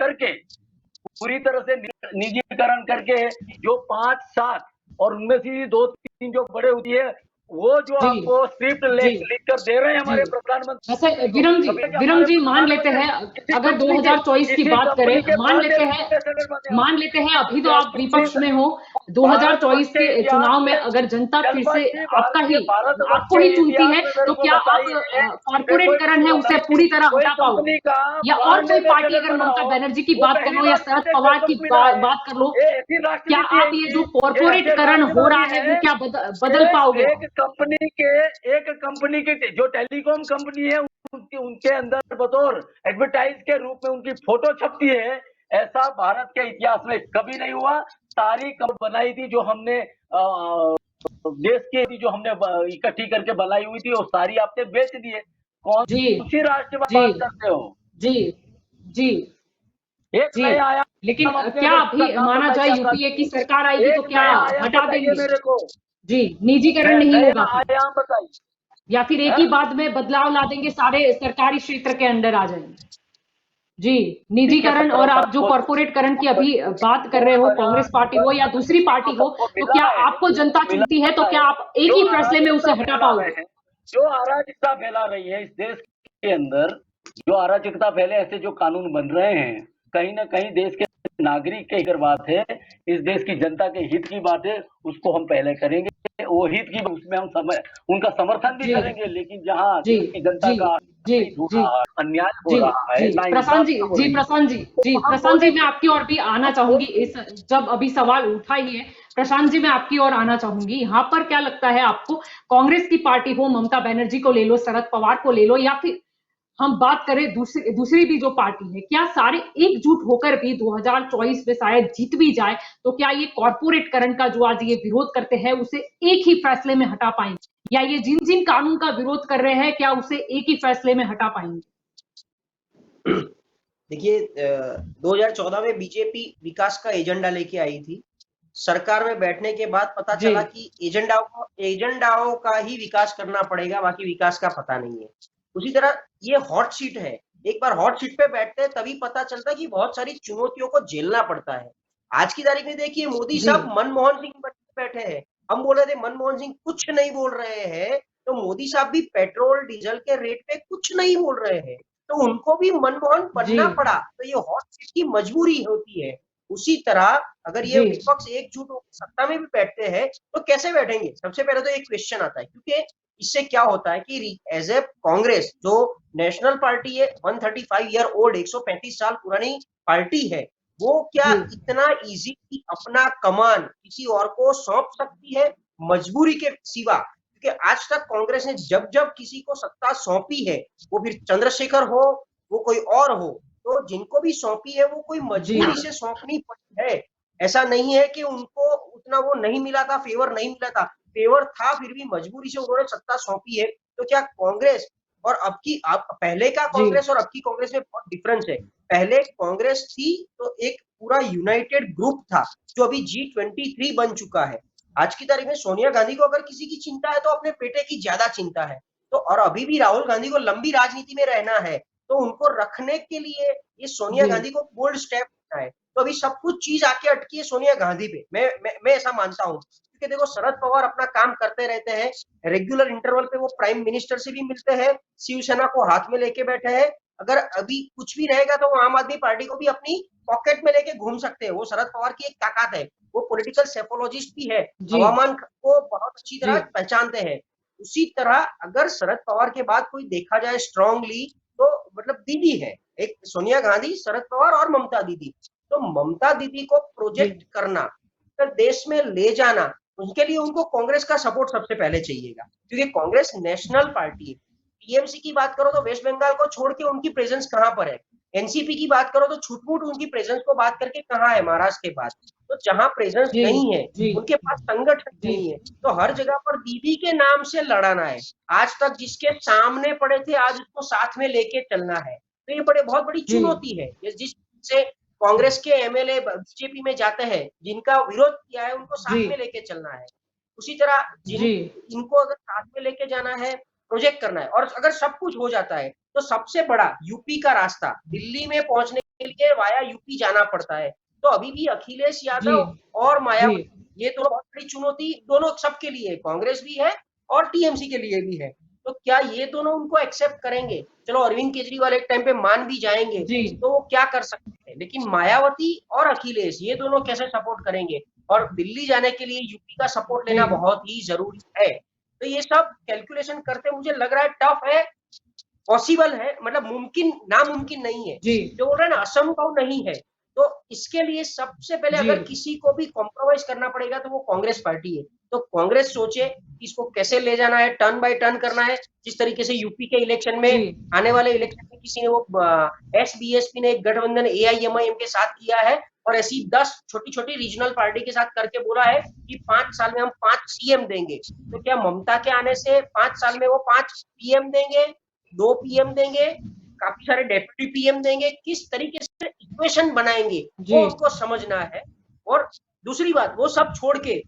करके जो 5-7 और उनमें से 2-3 जो बड़े होती है वो जो जी आपको स्क्रिप्ट जी लिख कर दे रहे हैं हमारे जी प्रधानमंत्री वैसे को, कभी विरम हमारे जी मान लेते प्रधानमंत्री हैं, किसी अगर कंपनी 2024 की बात के करें, मान ब्रांड लेते हैं, एम्बेसडर बने हो, मान लेते हैं अभी तो क्या आप विपक्ष में हो, भारतवर्ष 2024 के के इतिहास चुनाव में में अगर जनता फिर जलपा से जी भारतवर्ष आपको के ही चुनती इतिहास है, में मेरे तो को क्या आप बताइए कि कोई कॉर्पोरेट करण है उसे बताइए पूरी तरह कोई हटा पाओगे? कंपनी का या और ब्रांड कोई पार्टी, एम्बेसडर अगर बना ममता हो, बनर्जी की वो बात कर पहली लो या बार शरद मुझे पवार की जब मिला है। बात कर लो, ये ऐसी क्या राजनीति है आप ये इनकी, जो ये कॉर्पोरेट ऐसे करण हो रहा राष्ट्रवादी है वो है क्या बदल पाओगे कि आप? एक कंपनी के जो टेलीकॉम कंपनी है उनके अंदर बतौर एडवर्टाइज के रूप में उनकी फोटो छपती है, ऐसा भारत के इतिहास में कभी नहीं हुआ। सारी बनाई थी जो हमने देश की जो हमने इकट्ठी करके बनाई हुई थी, वो सारी आपने बेच दी है। कौन जी सी राष्ट्र में जी बात करते हो? जी जी एक जी नया लेकिन आयाम अपने क्या देश का अभी नाम माना जाए बताइए यूपीए की आजादी। सरकार आएगी तो एक क्या नया आयाम हटा बताइए देंगे? मेरे को, जी, निजीकरण नहीं नया होगा फिर, आयाम बताइए। या फिर एक हैं? ही बात में बदलाव ला देंगे, सारे सरकारी क्षेत्र के अंडर आ जाएंगे? जी, ठीक है, निजीकरण 17 और साल आप जो को कॉर्पोरेट करण की अभी बात कर जो रहे हो, कांग्रेस पार्टी हो या दूसरी प्रधानमंत्री पार्टी जो हो, सबको तो मिला क्या है, आपको जनता मिला चुनती है, तो क्या है, आप एक जो ही फैसले में उसे अराजकता हटा फैला पाओगे? रहे हैं, जो अराजकता फैला रही है इस देश के अंदर, जो अराजकता फैले, ऐसे जो कानून बन रहे हैं, कहीं ना कहीं देश के नागरिक के अगर बात है, इस देश की जनता के हित की बात है, उसको हम पहले करेंगे। वो हित की उसमें हम उनका समर्थन भी जी करेंगे, लेकिन जहाँ जी देश की जनता जी का जी हित हो जी रहा है, अन्याय हो जी रहा है, जी प्रशांत जी, नाइंसाफी हो जी रही है, प्रशांत जी, तो जी हम प्रशांत जी, मैं बोलेंगे, आपकी ओर भी आना हम चाहूंगी। बोलेंगे। इस जब अभी सवाल उठा ही है, प्रशांत जी मैं आपकी ओर आना चाहूंगी। यहाँ पर क्या लगता है आपको, कांग्रेस की पार्टी हो, ममता बनर्जी को ले लो, शरद पवार को ले लो, या फिर हम बात करें दूसरी दूसरी भी जो पार्टी है, क्या सारे एकजुट होकर भी 2024 में शायद जीत भी जाए, तो क्या ये कॉर्पोरेट करण का जो आज ये विरोध करते हैं उसे एक ही फैसले में हटा पाएंगे, या ये जिन जिन कानून का विरोध कर रहे हैं क्या उसे एक ही फैसले में हटा पाएंगे? देखिए 2014 में बीजेपी विकास का एजेंडा लेके आई थी। सरकार में बैठने के बाद पता जी चला कि एजेंडाओं का ही विकास करना पड़ेगा, बाकी विकास का पता नहीं है। उसी तरह ये हॉट सीट है, एक बार हॉट सीट पे बैठते हैं तभी पता चलता है कि बहुत सारी चुनौतियों को झेलना पड़ता है। आज की तारीख में देखिए मोदी जी साहब मनमोहन सिंह बैठे हैं। हम बोल रहे थे मनमोहन सिंह कुछ नहीं बोल रहे हैं, तो मोदी साहब भी पेट्रोल डीजल के रेट पे कुछ नहीं बोल रहे हैं, तो उनको भी मनमोहन जी बनना पड़ा। तो ये हॉट सीट की मजबूरी होती है। उसी तरह अगर ये जी विपक्ष एकजुट होकर सत्ता में भी बैठते हैं तो कैसे बैठेंगे? सबसे पहले तो एक क्वेश्चन आता है, क्योंकि इससे क्या होता है कि एज ए कांग्रेस जो नेशनल पार्टी है, 135 ईयर ओल्ड, 135 साल पुरानी पार्टी है, वो क्या जी इतना इजीली अपना कमान किसी और को सौंप सकती है मजबूरी के सिवा? क्योंकि आज तक कांग्रेस ने जब जब किसी को सत्ता सौंपी है, वो फिर चंद्रशेखर हो, वो कोई और हो, तो जिनको भी सौंपी है वो कोई जी मजबूरी से सौंपनी पड़ी है। ऐसा नहीं है कि उनको उतना वो नहीं मिला था, फेवर नहीं मिला था, फेवर था, फिर भी मजबूरी से उन्होंने सत्ता सौंपी है। तो क्या कांग्रेस और पहले का जी कांग्रेस और अब की कांग्रेस में बहुत डिफरेंस है। पहले कांग्रेस थी तो एक पूरा यूनाइटेड ग्रुप था, जो अभी G23 बन चुका है। आज की तारीख में सोनिया गांधी को अगर किसी की चिंता है तो अपने बेटे की ज्यादा चिंता है। तो और अभी भी राहुल गांधी को लंबी राजनीति में रहना है, तो उनको रखने के लिए ये सोनिया जी गांधी को बोल्ड स्टेप लेना है। तो अभी सब कुछ चीज आके अटकी है सोनिया गांधी पे, मैं ऐसा मानता हूँ। क्योंकि देखो शरद पवार अपना काम करते रहते हैं, रेगुलर इंटरवल पे वो प्राइम मिनिस्टर से भी मिलते हैं, शिवसेना को हाथ में लेके बैठे हैं। अगर अभी कुछ भी रहेगा तो वो आम आदमी पार्टी को भी अपनी पॉकेट में लेके घूम सकते हैं। वो शरद पवार की एक ताकत है, वो पॉलिटिकल सेफोलॉजिस्ट भी है, जी हवामान को बहुत अच्छी जी तरह पहचानते हैं। उसी तरह अगर शरद पवार के बाद कोई देखा जाए स्ट्रांगली, तो मतलब दीदी है, एक सोनिया गांधी, शरद पवार और ममता दीदी। तो ममता दीदी को जी प्रोजेक्ट करना, अगर देश में ले जाना, उनके लिए उनको कांग्रेस का सपोर्ट सबसे पहले चाहिएगा, क्योंकि कांग्रेस नेशनल पार्टी है। टीएमसी की बात करो तो वेस्ट बंगाल को छोड़ के उनकी प्रेजेंस कहां पर है? एनसीपी की बात करो तो छुटमुट उनकी प्रेजेंस को बात करके कहां है महाराष्ट्र के बाद? तो जहां प्रेजेंस जी नहीं है, जी उनके पास संगठन जी नहीं है, तो हर जगह पर दीदी के नाम से लड़ाना है। आज तक जिसके सामने पड़े थे, आज उसको साथ में लेके चलना है। तो ये बहुत बड़ी जी चुनौती है। जिससे कांग्रेस के एमएलए बीजेपी में जाते हैं, जिनका विरोध किया है, उनको जी साथ में लेके चलना है। उसी तरह जी इनको अगर साथ में लेके जाना है, प्रोजेक्ट करना है, और अगर सब कुछ हो जाता है तो सबसे बड़ा यूपी का रास्ता, दिल्ली में पहुंचने के लिए वाया यूपी जाना पड़ता है। तो अभी भी अखिलेश जी यादव और जी मायावती, ये दोनों बहुत बड़ी चुनौती दोनों सबके लिए है, कांग्रेस भी है और टीएमसी के लिए भी है। तो क्या ये दोनों उनको एक्सेप्ट करेंगे? चलो अरविंद केजरीवाल एक टाइम पे मान भी जाएंगे तो वो क्या कर सकते हैं, लेकिन मायावती और अखिलेश ये दोनों कैसे सपोर्ट करेंगे? और दिल्ली जाने के लिए यूपी का सपोर्ट लेना बहुत ही जरूरी है। तो ये सब कैलकुलेशन करते मुझे लग रहा है टफ है, पॉसिबल है, मतलब मुमकिन नामुमकिन नहीं है। जो बोल रहे हैं ना असंभव नहीं है। तो इसके लिए सबसे पहले अगर किसी को भी कॉम्प्रोमाइज करना पड़ेगा तो वो कांग्रेस पार्टी है। तो कांग्रेस सोचे कि इसको कैसे ले जाना है, टर्न बाय टर्न करना है। जिस तरीके से यूपी के इलेक्शन में, आने वाले इलेक्शन में किसी ने वो एसबीएसपी ने एक गठबंधन एआईएमआईएम के साथ किया है और ऐसी 10 छोटी छोटी रीजनल पार्टी के साथ करके बोला है कि 5 साल में हम 5 सीएम देंगे। तो क्या ममता के आने से 5 साल में वो 5 पीएम देंगे, 2 पीएम देंगे, काफी सारे डेप्यूटी पीएम देंगे? किस तरीके से इक्वेशन बनाएंगे वो उनको समझना है। और दूसरी बात, वो सब छोड़ के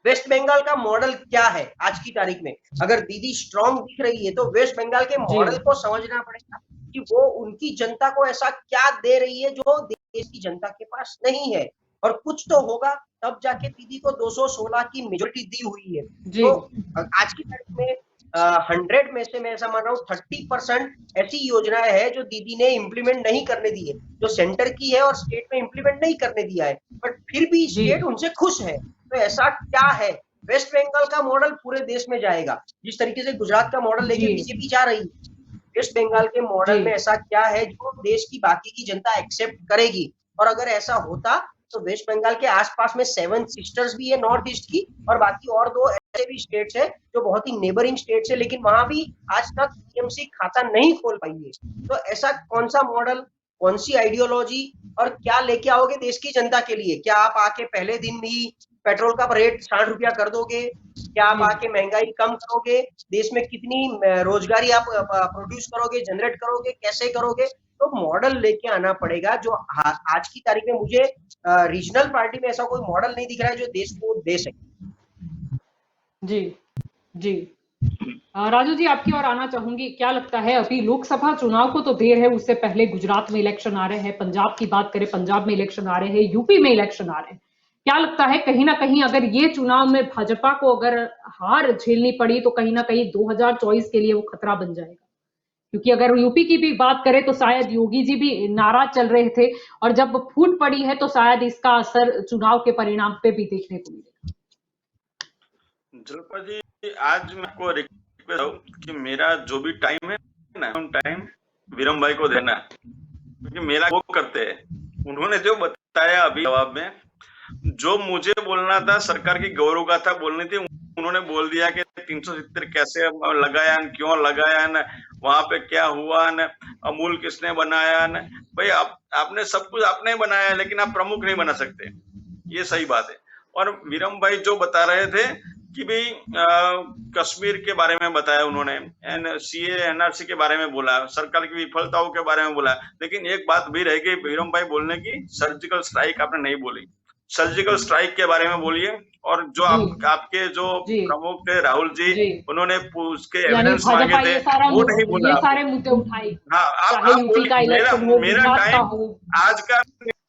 वेस्ट बंगाल का मॉडल क्या है आज की तारीख में? अगर दीदी स्ट्रांग दिख रही है तो वेस्ट बंगाल के मॉडल को समझना पड़ेगा कि वो उनकी जनता को ऐसा क्या दे रही है जो देश की जनता के पास नहीं है। और कुछ तो होगा तब जाके दीदी को 216 की मेजोरिटी दी हुई है। तो आज की तारीख में 100 में से मैं ऐसा मान रहा हूँ 30% ऐसी योजनाएं हैं जो दीदी ने इम्प्लीमेंट नहीं करने दी है, जो सेंटर की है और स्टेट में इम्प्लीमेंट नहीं करने दिया है, बट फिर भी स्टेट उनसे खुश है। तो ऐसा क्या है? वेस्ट बंगाल का मॉडल पूरे देश में जाएगा, जिस तरीके से गुजरात का मॉडल लेके बीजेपी जा रही है। वेस्ट बंगाल के मॉडल में ऐसा क्या है जो देश की बाकी की जनता एक्सेप्ट करेगी? और अगर ऐसा होता तो वेस्ट बंगाल के आसपास में 7 सिस्टर्स भी है नॉर्थ ईस्ट की, और बाकी और 2 ऐसे भी स्टेट्स है जो बहुत ही नेबरिंग स्टेट्स है, लेकिन वहां भी आज तक टीएमसी खाता नहीं खोल पाई है। तो ऐसा कौन सा मॉडल, कौन सी आइडियोलॉजी और क्या लेके आओगे देश की जनता के लिए? क्या आप आके पहले दिन भी पेट्रोल का रेट 60 रुपया कर दोगे? क्या आप आके महंगाई कम करोगे? देश में कितनी रोजगारी आप प्रोड्यूस करोगे, जनरेट करोगे, कैसे करोगे? तो मॉडल लेके आना पड़ेगा जो आज की तारीख में मुझे रीजनल पार्टी में ऐसा कोई मॉडल नहीं दिख रहा है जो देश को दे सके। जी राजू जी, आपकी ओर आना चाहूंगी। क्या लगता है, अभी लोकसभा चुनाव को तो देर है, उससे पहले गुजरात में इलेक्शन आ रहे हैं, पंजाब की बात करें पंजाब में इलेक्शन आ रहे हैं, यूपी में इलेक्शन आ रहे हैं। क्या लगता है कहीं ना कहीं अगर ये चुनाव में भाजपा को अगर हार झेलनी पड़ी तो कहीं ना कहीं 2024 के लिए वो खतरा बन जाएगा? क्योंकि अगर यूपी की भी बात करें तो शायद योगी जी भी नाराज चल रहे थे, और जब फूट पड़ी है तो शायद इसका असर चुनाव के परिणाम पे भी देखने को मिलेगा। जलपा जी, आज मैं आपको रिक्वेस्ट हूँ कि मेरा जो भी टाइम है ना, टाइम विरम भाई को देना, क्योंकि मेरा वो करते हैं। उन्होंने जो बताया अभी जवाब में, जो मुझे बोलना था, सरकार की गौरव गाथा बोलनी थी, उन्होंने बोल दिया कि 370 कैसे लगाया, क्यों लगाया, न वहां पे क्या हुआ, न अमूल किसने बनाया, न भाई आपने सब कुछ आपने बनाया, लेकिन आप प्रमुख नहीं बना सकते, ये सही बात है। और विरम भाई जो बता रहे थे कि भाई कश्मीर के बारे में बताया उन्होंने, सीए एनआरसी के बारे में बोला, सरकार की विफलताओं के बारे में बोला, लेकिन एक बात भी रह गई विरम भाई बोलने की, सर्जिकल स्ट्राइक आपने नहीं बोली। सर्जिकल स्ट्राइक के बारे में बोलिए। और जो आपके जो प्रमुख थे राहुल जी, उन्होंने उसके एविडेंस मांगे थे, वो नहीं बोला। ये सारे मुद्दे उठाए। हाँ, आप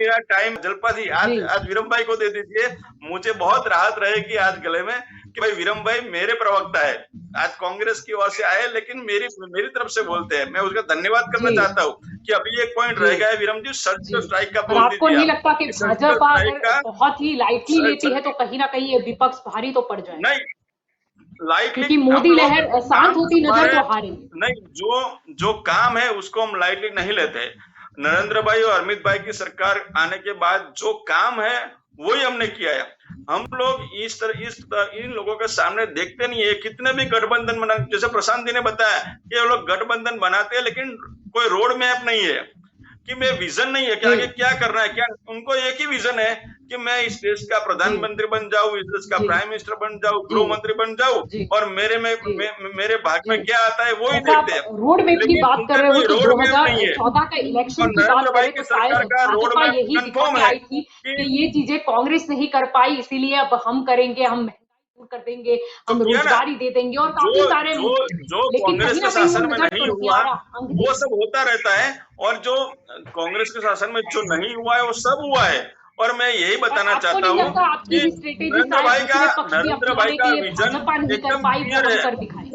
मेरा टाइम जलपा जी आज विरम भाई को दे दीजिए। मुझे बहुत राहत रहेगी आज गले में कि भाई विरम भाई मेरे प्रवक्ता है, आज कांग्रेस की ओर से आए, लेकिन मेरी तरफ से बोलते हैं। मैं उसका धन्यवाद करना चाहता हूँ कि अभी एक पॉइंट रह गया है विरम जी, सर्जिकल स्ट्राइक का बोल दीजिए। आपको नहीं लगता कि भाजपा अगर बहुत ही लाइटली लेती है तो कहीं ना कहीं ये विपक्ष भारी तो पड़ जाए? नहीं, लाइटली, क्योंकि मोदी लहर शांत होती नजर तो हारेगी नहीं। जो काम है उसको हम लाइटली नहीं लेते। नरेंद्र भाई और अमित भाई की सरकार आने के बाद जो काम है वही हमने किया है। हम लोग इन लोगों के सामने देखते नहीं है, कितने भी गठबंधन बना, जैसे प्रशांत जी ने बताया कि ये लोग गठबंधन बनाते हैं, लेकिन कोई रोड मैप नहीं है कि मैं विजन नहीं है कि आगे क्या करना है। क्या उनको एक ही विजन है कि मैं इस देश का प्रधानमंत्री बन जाऊं, इस देश का प्राइम मिनिस्टर बन जाऊं, गृह मंत्री बन जाऊं, और मेरे भाग में क्या आता है वो ही देखते हैं। रोड मैप की बात कर रहे हो तो 2014 का इलेक्शन की बात करें तो शायद भाजपा यही दिखा के आई थी कि ये चीजें कांग्रेस नहीं कर पाई, इसीलिए अब हम करेंगे, हम दूर कर देंगे, हम रोजगारी दे देंगे और काफी सारे, जो कांग्रेस के शासन में नहीं हुआ वो सब होता रहता है, और जो कांग्रेस के शासन में जो नहीं हुआ है वो सब हुआ है। और मैं यही बताना आपको चाहता नहीं हूँ लगता आपकी कि भी स्ट्रेटेजी शायद दूसरे पक्ष भी नरेंद्र भाई अपनाने का के लिए विजन भाजपा नहीं कर एकदम पाई वो क्लियर हम है। कर दिखाएं?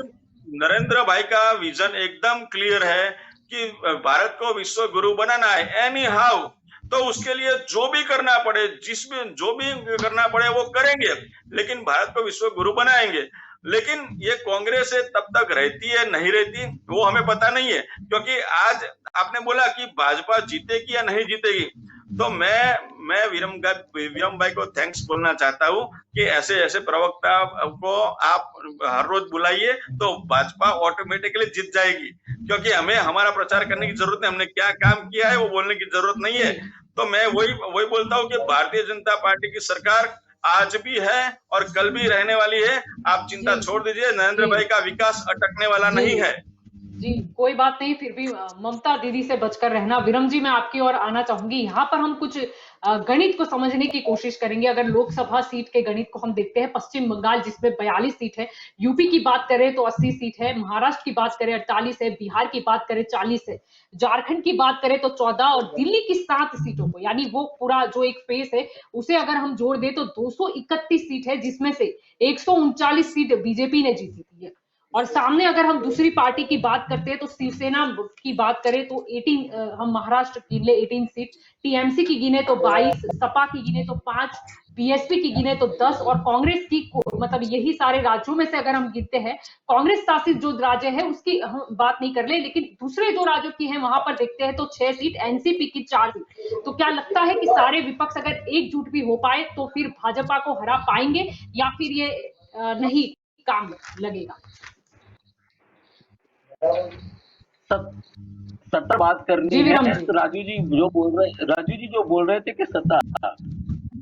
नरेंद्र भाई का विजन एकदम क्लियर है कि भारत को विश्व गुरु बनाना है एनी हाउ, तो उसके लिए जो भी करना पड़े, जो भी करना पड़े वो करेंगे, लेकिन भारत को विश्व गुरु बनाएंगे। लेकिन ये कांग्रेस है तब तक रहती है नहीं रहती वो हमें पता नहीं है, क्योंकि आज आपने बोला कि भाजपा जीतेगी या नहीं जीतेगी, तो मैं विरम भाई को थैंक्स बोलना चाहता हूँ कि ऐसे ऐसे प्रवक्ता को आप हर रोज बुलाइए तो भाजपा ऑटोमेटिकली जीत जाएगी, क्योंकि हमें हमारा प्रचार करने की जरूरत है, हमने क्या काम किया है वो बोलने की जरूरत नहीं है। तो मैं वही बोलता हूँ कि भारतीय जनता पार्टी की सरकार आज भी है और कल भी रहने वाली है। आप चिंता छोड़ दीजिए, नरेंद्र भाई का विकास अटकने वाला नहीं है। जी, कोई बात नहीं, फिर भी ममता दीदी से बचकर रहना। विरम जी, मैं आपकी ओर आना चाहूंगी। यहाँ पर हम कुछ गणित को समझने की कोशिश करेंगे। अगर लोकसभा सीट के गणित को हम देखते हैं, पश्चिम बंगाल जिसमें 42 सीट है, यूपी की बात करें तो 80 सीट है, महाराष्ट्र की बात करें 48 है, बिहार की बात करें 40 है, झारखंड की बात करें तो 14 और दिल्ली की 7 सीटों को, यानी वो पूरा जो एक फेस है उसे अगर हम जोड़ दें तो 231 सीट है, जिसमें से 139 सीट बीजेपी ने जीती थी। और सामने अगर हम दूसरी पार्टी की बात करते हैं तो शिवसेना की बात करें तो 18, हम महाराष्ट्र की ले 18 सीट, टीएमसी की गिने तो 22, सपा की गिने तो 5, बीएसपी की गिने तो 10 और कांग्रेस की मतलब यही सारे राज्यों में से अगर हम गिनते हैं, कांग्रेस शासित जो राज्य है उसकी हम बात नहीं कर ले, लेकिन दूसरे जो राज्यों की है वहां पर देखते हैं तो 6 सीट, एनसीपी की 4 सीट। तो क्या लगता है कि सारे विपक्ष अगर एकजुट भी हो पाए तो फिर भाजपा को हरा पाएंगे या फिर ये नहीं काम लगेगा? सत्ता बात करनी है तो राजू जी जो बोल रहे थे कि सत्ता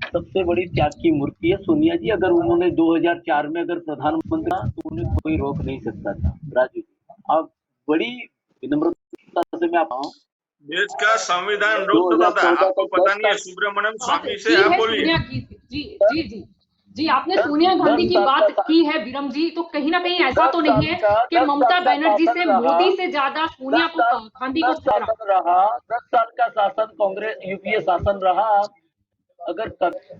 सबसे बड़ी त्याग की मूर्ति है। सोनिया जी अगर उन्होंने 2004 में अगर प्रधानमंत्री तो उन्हें कोई रोक नहीं सकता था। राजू जी आप बड़ी विनम्रता से मैं आप देश का संविधान रोक देता था, आपको पता नहीं है? सुब्रमण्यम स्वामी से आप बोलिए। जी, आपने सोनिया गांधी की बात की है विरम जी, तो कहीं ना कहीं ऐसा तो नहीं है कि ममता बनर्जी से मोदी से ज्यादा सोनिया को गांधी को खतरा रहा? 10 साल का शासन कांग्रेस यूपीए शासन रहा। अगर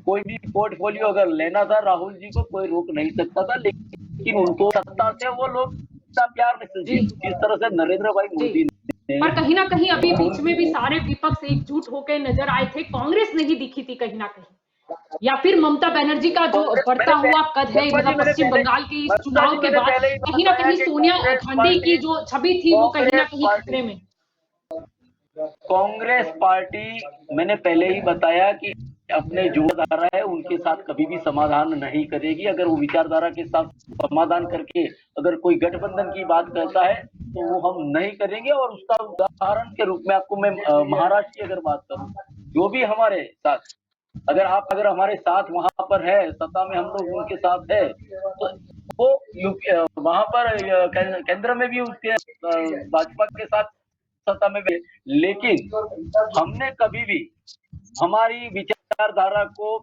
कोई भी पोर्टफोलियो अगर लेना था राहुल जी को कोई रोक नहीं सकता था, लेकिन उनको सत्ता से वो लोग प्यार में जिस तरह से नरेंद्र भाई मोदी ने, पर कहीं ना कहीं अभी बीच में भी सारे विपक्ष एकजुट होकर नजर आए थे, कांग्रेस नहीं दिखी थी कहीं ना कहीं, या फिर ममता बनर्जी का जो बढ़ता हुआ कद है मतलब पश्चिम बंगाल के इस चुनाव के बाद कहीं ना कहीं सोनिया गांधी की जो छवि थी वो कहीं ना कहीं खतरे में। कांग्रेस पार्टी मैंने पहले ही बताया कि अपने जो विचारधारा है उनके साथ कभी भी समाधान नहीं करेगी। अगर वो विचारधारा के साथ समाधान करके अगर कोई गठबंधन की बात करता है तो वो हम नहीं करेंगे। और उसका उदाहरण के रूप में आपको मैं महाराष्ट्र की अगर बात करूं, जो भी हमारे साथ अगर हमारे साथ वहां पर है, सत्ता में हम लोग उनके साथ है, तो वो वहां पर केंद्र में भी उसके भाजपा के साथ सत्ता में भी, लेकिन हमने कभी भी हमारी विचारधारा को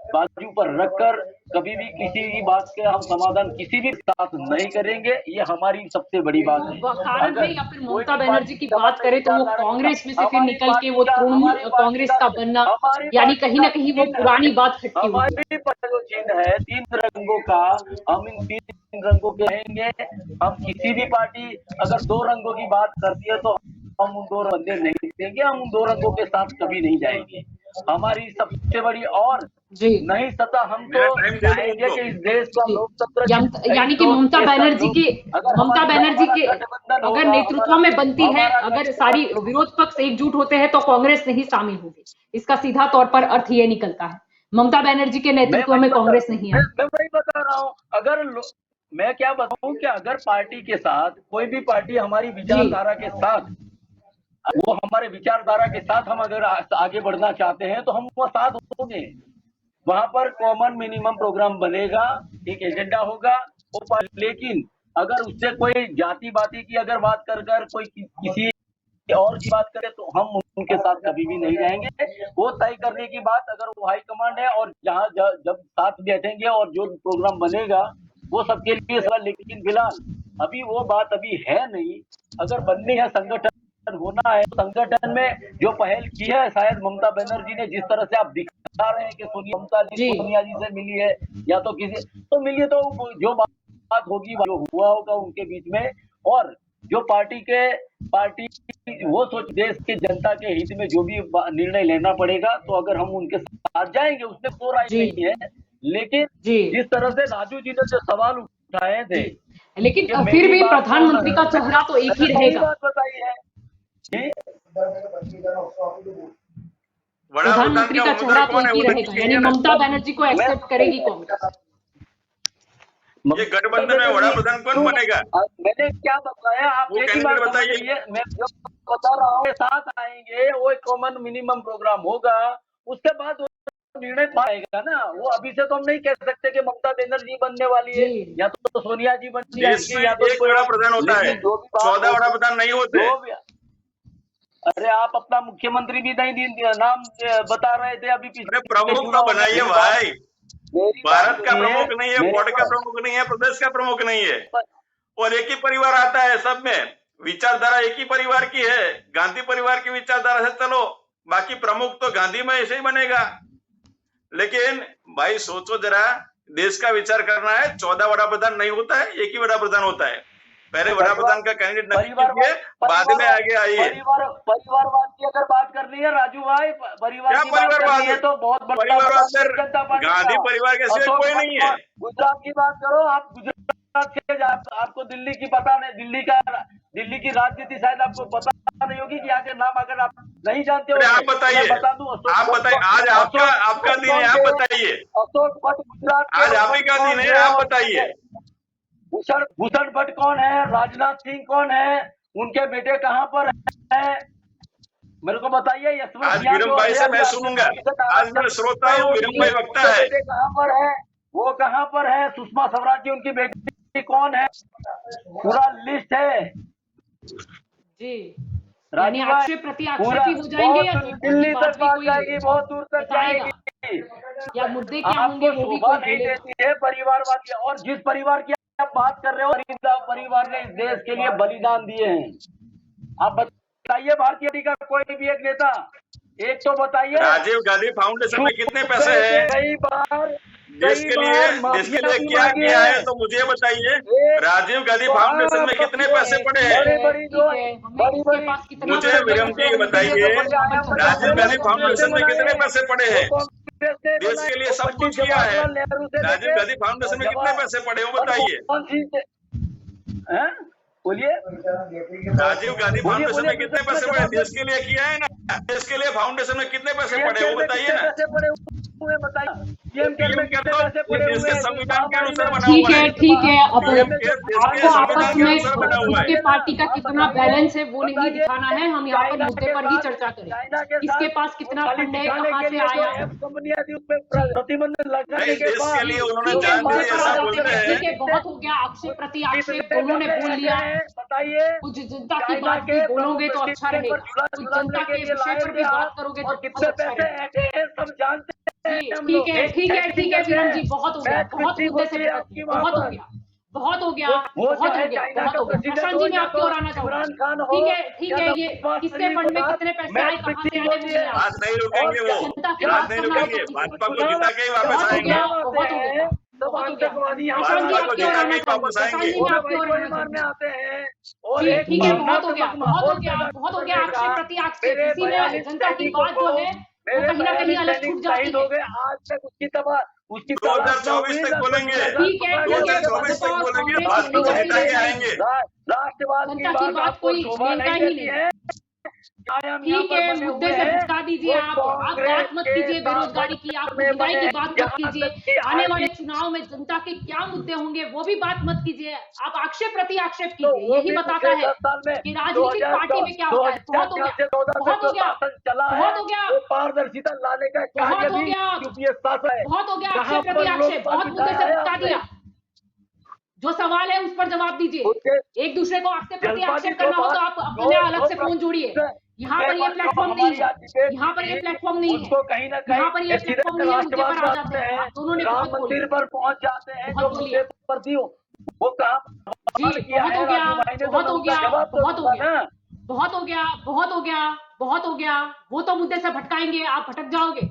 बाजू पर रखकर कभी भी किसी भी बात के हम समाधान किसी भी साथ नहीं करेंगे। ये हमारी सबसे बड़ी बात है। कारण है या फिर ममता बनर्जी की बात करें तो वो कांग्रेस में से फिर निकल के वो तृणमूल कांग्रेस का बनना, यानी कहीं ना कहीं वो पुरानी बात खट्टी हुई। हमारे पास जो चिन्ह है 3 रंगों का, हम इन 3 रंगों के रहेंगे। हम किसी भी पार्टी अगर 2 रंगों की बात करती है तो हम उन 2 बंदे नहीं देंगे, हम उन 2 रंगों के साथ कभी नहीं जाएंगे। हमारी सबसे बड़ी और नहीं सत्ता हम तो चाहेंगे कि इस देश का लोकतंत्र, यानी कि ममता बनर्जी के अगर नेतृत्व में बनती है, अगर सारी विरोध पक्ष एकजुट होते हैं तो कांग्रेस नहीं शामिल होगी। इसका सीधा तौर पर अर्थ ये निकलता है, ममता बनर्जी के नेतृत्व में कांग्रेस नहीं है। मैं वही बता रहा हूँ। अगर मैं क्या बताऊं कि अगर पार्टी के साथ कोई भी पार्टी हमारी विचारधारा के साथ, वो हमारे विचारधारा के साथ हम अगर आगे बढ़ना चाहते हैं तो हम वो साथ होंगे। वहां पर कॉमन मिनिमम प्रोग्राम बनेगा, एक एजेंडा होगा, लेकिन अगर उससे कोई जाति बाती की अगर बात कर कोई किसी और की बात करे तो हम उनके साथ कभी भी नहीं जाएंगे। वो तय करने की बात अगर वो हाई कमांड है और जहां जब साथ बैठेंगे और जो प्रोग्राम बनेगा वो सबके लिए सवाल। लेकिन फिलहाल अभी वो बात अभी है नहीं। अगर बननी है संगठन होना है, तो संगठन में जो पहल की है शायद ममता बनर्जी ने, जिस तरह से आप दिखा रहे हैं कि ममता जी को सोनिया जी से मिली है या तो किसी तो मिली, तो जो बात होगी जो हुआ होगा उनके बीच में, और जो पार्टी वो सोच देश के जनता के हित में जो भी निर्णय लेना पड़ेगा, तो अगर हम उनके साथ जाएंगे उसमें कोई राय नहीं है। लेकिन जिस तरह से राजू जी ने जो सवाल उठाए थे, लेकिन फिर भी प्रधानमंत्री का चेहरा तो एक ही रहेगा। बात बताई है प्रधानमंत्री का चेहरा तो एक ही रहेगा, यानी ममता बनर्जी को एक्सेप्ट करेगी कांग्रेस। ये गठबंधन में बड़ा प्रधान कौन बनेगा? मैंने क्या बताया, आप वो एक ही बात बताइए। मैं जो बता रहा हूँ, साथ आएंगे, वो एक कॉमन मिनिमम प्रोग्राम होगा, उसके बाद निर्णय पाएगा ना। वो अभी से तो हम नहीं कह सकते कि ममता बनर्जी बनने वाली है या तो सोनिया जी बनने देश में एक बड़ा प्रधान होता है, 14 बड़ा प्रधान नहीं होते। अरे आप अपना मुख्यमंत्री भी नहीं नाम बता रहे थे अभी पिछले। प्रमुख तो बनाइए भाई, भारत का प्रमुख नहीं है, बोर्ड का प्रमुख नहीं है, प्रदेश का प्रमुख नहीं है, और एक ही परिवार आता है सब में, विचारधारा एक ही परिवार की है, गांधी परिवार की विचारधारा से चलो, बाकी प्रमुख तो गांधी में ऐसे ही बनेगा। लेकिन भाई सोचो जरा, देश का विचार करना है, 14 बड़ा प्रधान नहीं होता है, एक ही बड़ा प्रधान होता है। पहले बड़ा प्रधान का कैंडिडेट नक्की कीजिए, बाद में आगे आइए। परिवारवाद की अगर बात करनी है राजू भाई, परिवारवाद है तो बहुत परिवारवाद गांधी परिवार के सिवा कोई नहीं है। गुजरात की बात करो, आप गुजरात से आपको दिल्ली की पता नहीं, दिल्ली की राजनीति शायद आपको पता नहीं होगी कि आगे नाम अगर आप नहीं जानते हो। आप बताइए, बता दूं, आप बताइए, आज आपका दिन है, आप बताइए। अशोक भट्ट गुजरात आज आप ही का दिन है, आप बताइए। भूषण भट्ट कौन है, राजनाथ सिंह कौन है, उनके बेटे कहाँ पर है, मेरे को बताइए। आज विरम भाई से मैं सुनूंगा, आज मैं श्रोता हूँ, विरम भाई वक्ता है। कहाँ पर है, वो कहाँ पर है, सुषमा स्वराज जी उनकी बेटी कौन है, पूरा लिस्ट है जी। यानी आक्षेप प्रति आक्षेप ही हो जाएंगे या दिल्ली तक बात जाएगी, बहुत दूर तक जाएगी, या मुद्दे क्या होंगे वो भी कोई नहीं देती है परिवारवाद की। और जिस परिवार की आप बात कर रहे हो, परिवार ने इस देश के लिए बलिदान दिए हैं। आप बताइए भारतीय पार्टी का कोई भी एक नेता, एक तो बताइए। राजीव गांधी फाउंडेशन में कितने पैसे हैं? कई बार देश के लिए क्या किया है तो मुझे बताइए। राजीव गांधी फाउंडेशन में कितने पैसे पड़े हैं? मुझे विरम जी बताइए, राजीव गांधी फाउंडेशन में कितने पैसे पड़े हैं? देश के लिए सब कुछ किया है, राजीव गांधी फाउंडेशन में कितने पैसे पड़े वो बताइए। बोलिए, राजीव गांधी फाउंडेशन में कितने पैसे पड़े? देश के लिए किया है ना, देश के लिए फाउंडेशन में कितने पैसे पड़े वो बताइए ना। देश के संविधान के अनुसार बना हुआ है। ठीक है। अब आपको आपस में किसके पार्टी का कितना बैलेंस है वो नहीं दिखाना है, हम यहाँ पर मुद्दे पर ही चर्चा करें। किसके पास कितना फंड है, कहाँ से आया। देश के लिए उन्होंने जान दी, ऐसा बोलते हैं। ठीक है, बहुत हो गया आक्षेप प्रति आक्षेप, दोनों ने बोल लिया। बताइए, कुछ जनता की बात भी बोलोगे तो अच्छा रहेगा, कुछ जनता के विषय पर भी बात करोगे तो कितने पैसे ऐसे हैं सब जानते हैं। ठीक है विरम जी, बहुत हो गया, बहुत मुद्दे से बहुत हो गया। प्रशांत जी, मैं आपकी ओर आना चाहूँगा। ठीक है, ये किसके फंड में कितने पैसे आए, कहाँ से आए, मुझे आज नहीं रुकेंगे वो, आज नहीं रुकेंगे, भाजपा को जिता के ही वापस आएंगे। प्रशांत जी आपकी ओर आना चाहूँगा। ठीक है, बहुत हो गया आक्षेप प्रति आक्षेप। इसी में जनता की बात जो है वो कहीं ना कहीं अलग छूट जाती है। आज तक उसकी 2024 तक बोलेंगे, ठीक है 2024 तक बोलेंगे, भाजपा को जिता के आएंगे। राष्ट्रवाद जनता की बात कोई लेता ही नहीं है। ठीक है, मुद्दे से भटका दीजिए, आप बात मत कीजिए बेरोजगारी की, आप महंगाई की बात मत कीजिए, आने वाले चुनाव में जनता के क्या मुद्दे होंगे वो भी बात मत कीजिए, आप आक्षेप प्रति आक्षेप कीजिए। यही बताता है कि राजनीतिक पार्टी में क्या होता है। बहुत हो गया पारदर्शिता लाने का बहुत हो गया आक्षेप प्रति आक्षेप, बहुत मुद्दे से भटका दिया। जो सवाल है उस पर जवाब दीजिए। एक दूसरे को आक्षेप प्रति आक्षेप करना हो तो आप अपने अलग से फोन जोड़िए। यहाँ पर ये प्लेटफॉर्म नहीं है, यहाँ पर ये प्लेटफॉर्म नहीं है, यहाँ पर ये प्लेटफॉर्म नहीं है। मुद्दे पर आ जाते हैं, दोनों ने राम मंदिर पर पहुंच जाते हैं, जो मुद्दे पर थी वो कहाँ जी। बहुत हो गया। बहुत हो गया, बहुत हो गया, बहुत हो गया। वो तो मुद्दे से भटकाएंगे, आप भटक जाओगे।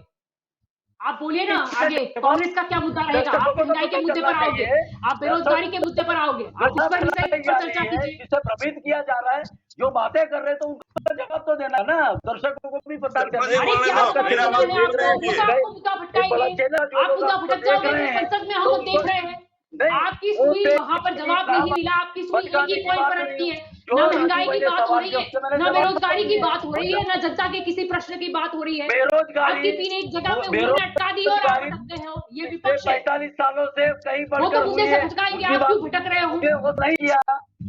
आप बोलिए ना आगे, कांग्रेस का क्या मुद्दा रहेगा? दर्शकों आप को तो महंगाई के पता मुद्दे चलना पर आओगे, चाहिए। आप बेरोजगारी के मुद्दे पर आओगे, जो आप उस पर विषय सब पर चर्चा है, कीजिए। जिसे भ्रमित किया जा रहा है, जो बातें कर रहे हैं तो उनका जवाब तो देना ना, दर्शकों को भी पता शर्मा चले। जी अरे बोलने क्या दो, आपका जवाब फिर आप देना चैनल है देख बोल रहे आपको? हैं वो कि तो रहे आपको मुद्दा एक बड़ा भटकाएंगे, चैनल जो आप लोग मुद्दा आपको भटक देख जाओगे, रहे फिर हैं संसद में हम तो लोग देख उनको रहे हैं। नहीं, आपकी उन सुई पे वहां पर जवाब कहा नहीं मिला, आपकी सुई एक भटकाने ही की पॉइंट बात पर नहीं अटकी हुई। है। जो ना राजू महंगाई भाई की ने बात हो सवाल रही किया है, उसके मैंने ना जवाब बेरोजगारी की दिए। बात हो रही है, ना जनता के किसी प्रश्न की बात हो रही है। बेरोजगारी आपकी पीने एक जगह पे उन्होंने अटका दी और आप अटक गए हो। ये पिछले विपक्ष है, 45 सालों से कहीं वो तो बढ़कर मुद्दे हुई से है। भटकाएंगे, उनकी आप बात क्यों भटक रहे हो? मुझे वो नहीं किया।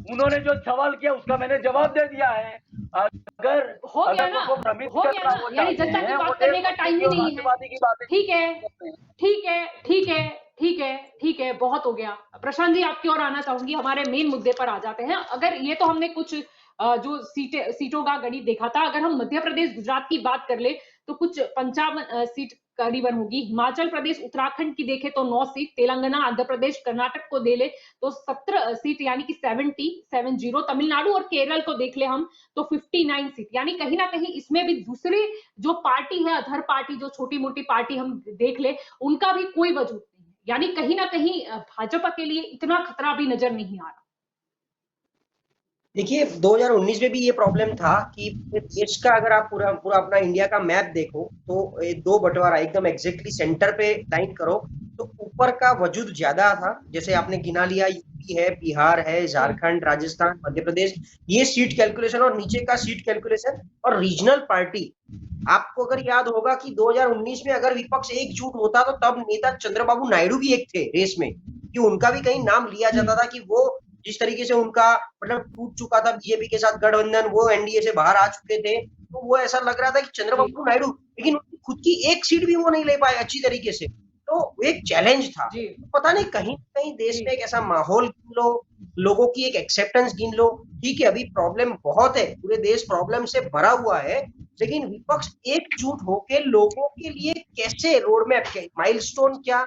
उन्होंने जो सवाल किया उसका मैंने जवाब दे दिया है। अगर हो गया अगर ना, उनको भ्रमित हो गया करना ना, वो यानी चाहते जनता की हैं, वो बात करने का देशभक्ति टाइम की ही और नहीं है। राष्ट्रवादी की बातें ठीक है, करते हैं। ठीक है, ठीक है, ठीक है, ठीक है, बहुत हो गया। प्रशांत जी आपकी ओर आना चाहूंगी, हमारे मेन मुद्दे पर आ जाते हैं। अगर ये तो हमने कुछ जो सीटों का गणित देखा था, अगर हम मध्य प्रदेश गुजरात की बात कर ले तो कुछ 55 सीट करीबन होगी। हिमाचल प्रदेश उत्तराखंड की देखें तो 9 सीट, तेलंगाना आंध्र प्रदेश कर्नाटक को दे ले तो 17 सीट यानी कि 70, तमिलनाडु और केरल को देख ले हम तो 59 सीट, यानी कहीं ना कहीं इसमें भी दूसरी जो पार्टी है, अधर पार्टी, जो छोटी मोटी पार्टी हम देख ले, उनका भी कोई वजूद नहीं है। यानी कहीं ना कहीं भाजपा के लिए इतना खतरा भी नजर नहीं आ रहा। देखिए 2019 में भी ये प्रॉब्लम था कि देश का अगर आप पूरा पूरा अपना इंडिया का मैप देखो तो ये दो बंटवारा एकदम एग्जैक्टली सेंटर पे लाइन करो तो ऊपर का वजूद ज्यादा था। जैसे आपने गिना लिया, यूपी है, बिहार है, झारखंड, राजस्थान, मध्य प्रदेश, ये सीट कैलकुलेशन और नीचे का सीट कैलकुलेशन और रीजनल पार्टी। आपको अगर याद होगा कि 2019 में अगर विपक्ष एकजुट होता तो तब नेता चंद्रबाबू नायडू भी एक थे रेस में, कि उनका भी कहीं नाम लिया जाता था कि वो जिस तरीके से उनका मतलब टूट चुका था बीजेपी के साथ गठबंधन, वो एनडीए से बाहर आ चुके थे, तो वो ऐसा लग रहा था कि चंद्रबाबू नायडू, लेकिन उनकी खुद की एक सीट भी वो नहीं ले पाए अच्छी तरीके से, तो एक चैलेंज था। तो पता नहीं कहीं कहीं देश में एक ऐसा माहौल गिन लो, लोगों की एक एक्सेप्टेंस गिन लो। ठीक है, अभी प्रॉब्लम बहुत है, पूरे देश प्रॉब्लम से भरा हुआ है, लेकिन विपक्ष एकजुट होकर लोगों के लिए कैसे रोड मैप, क्या माइलस्टोन, क्या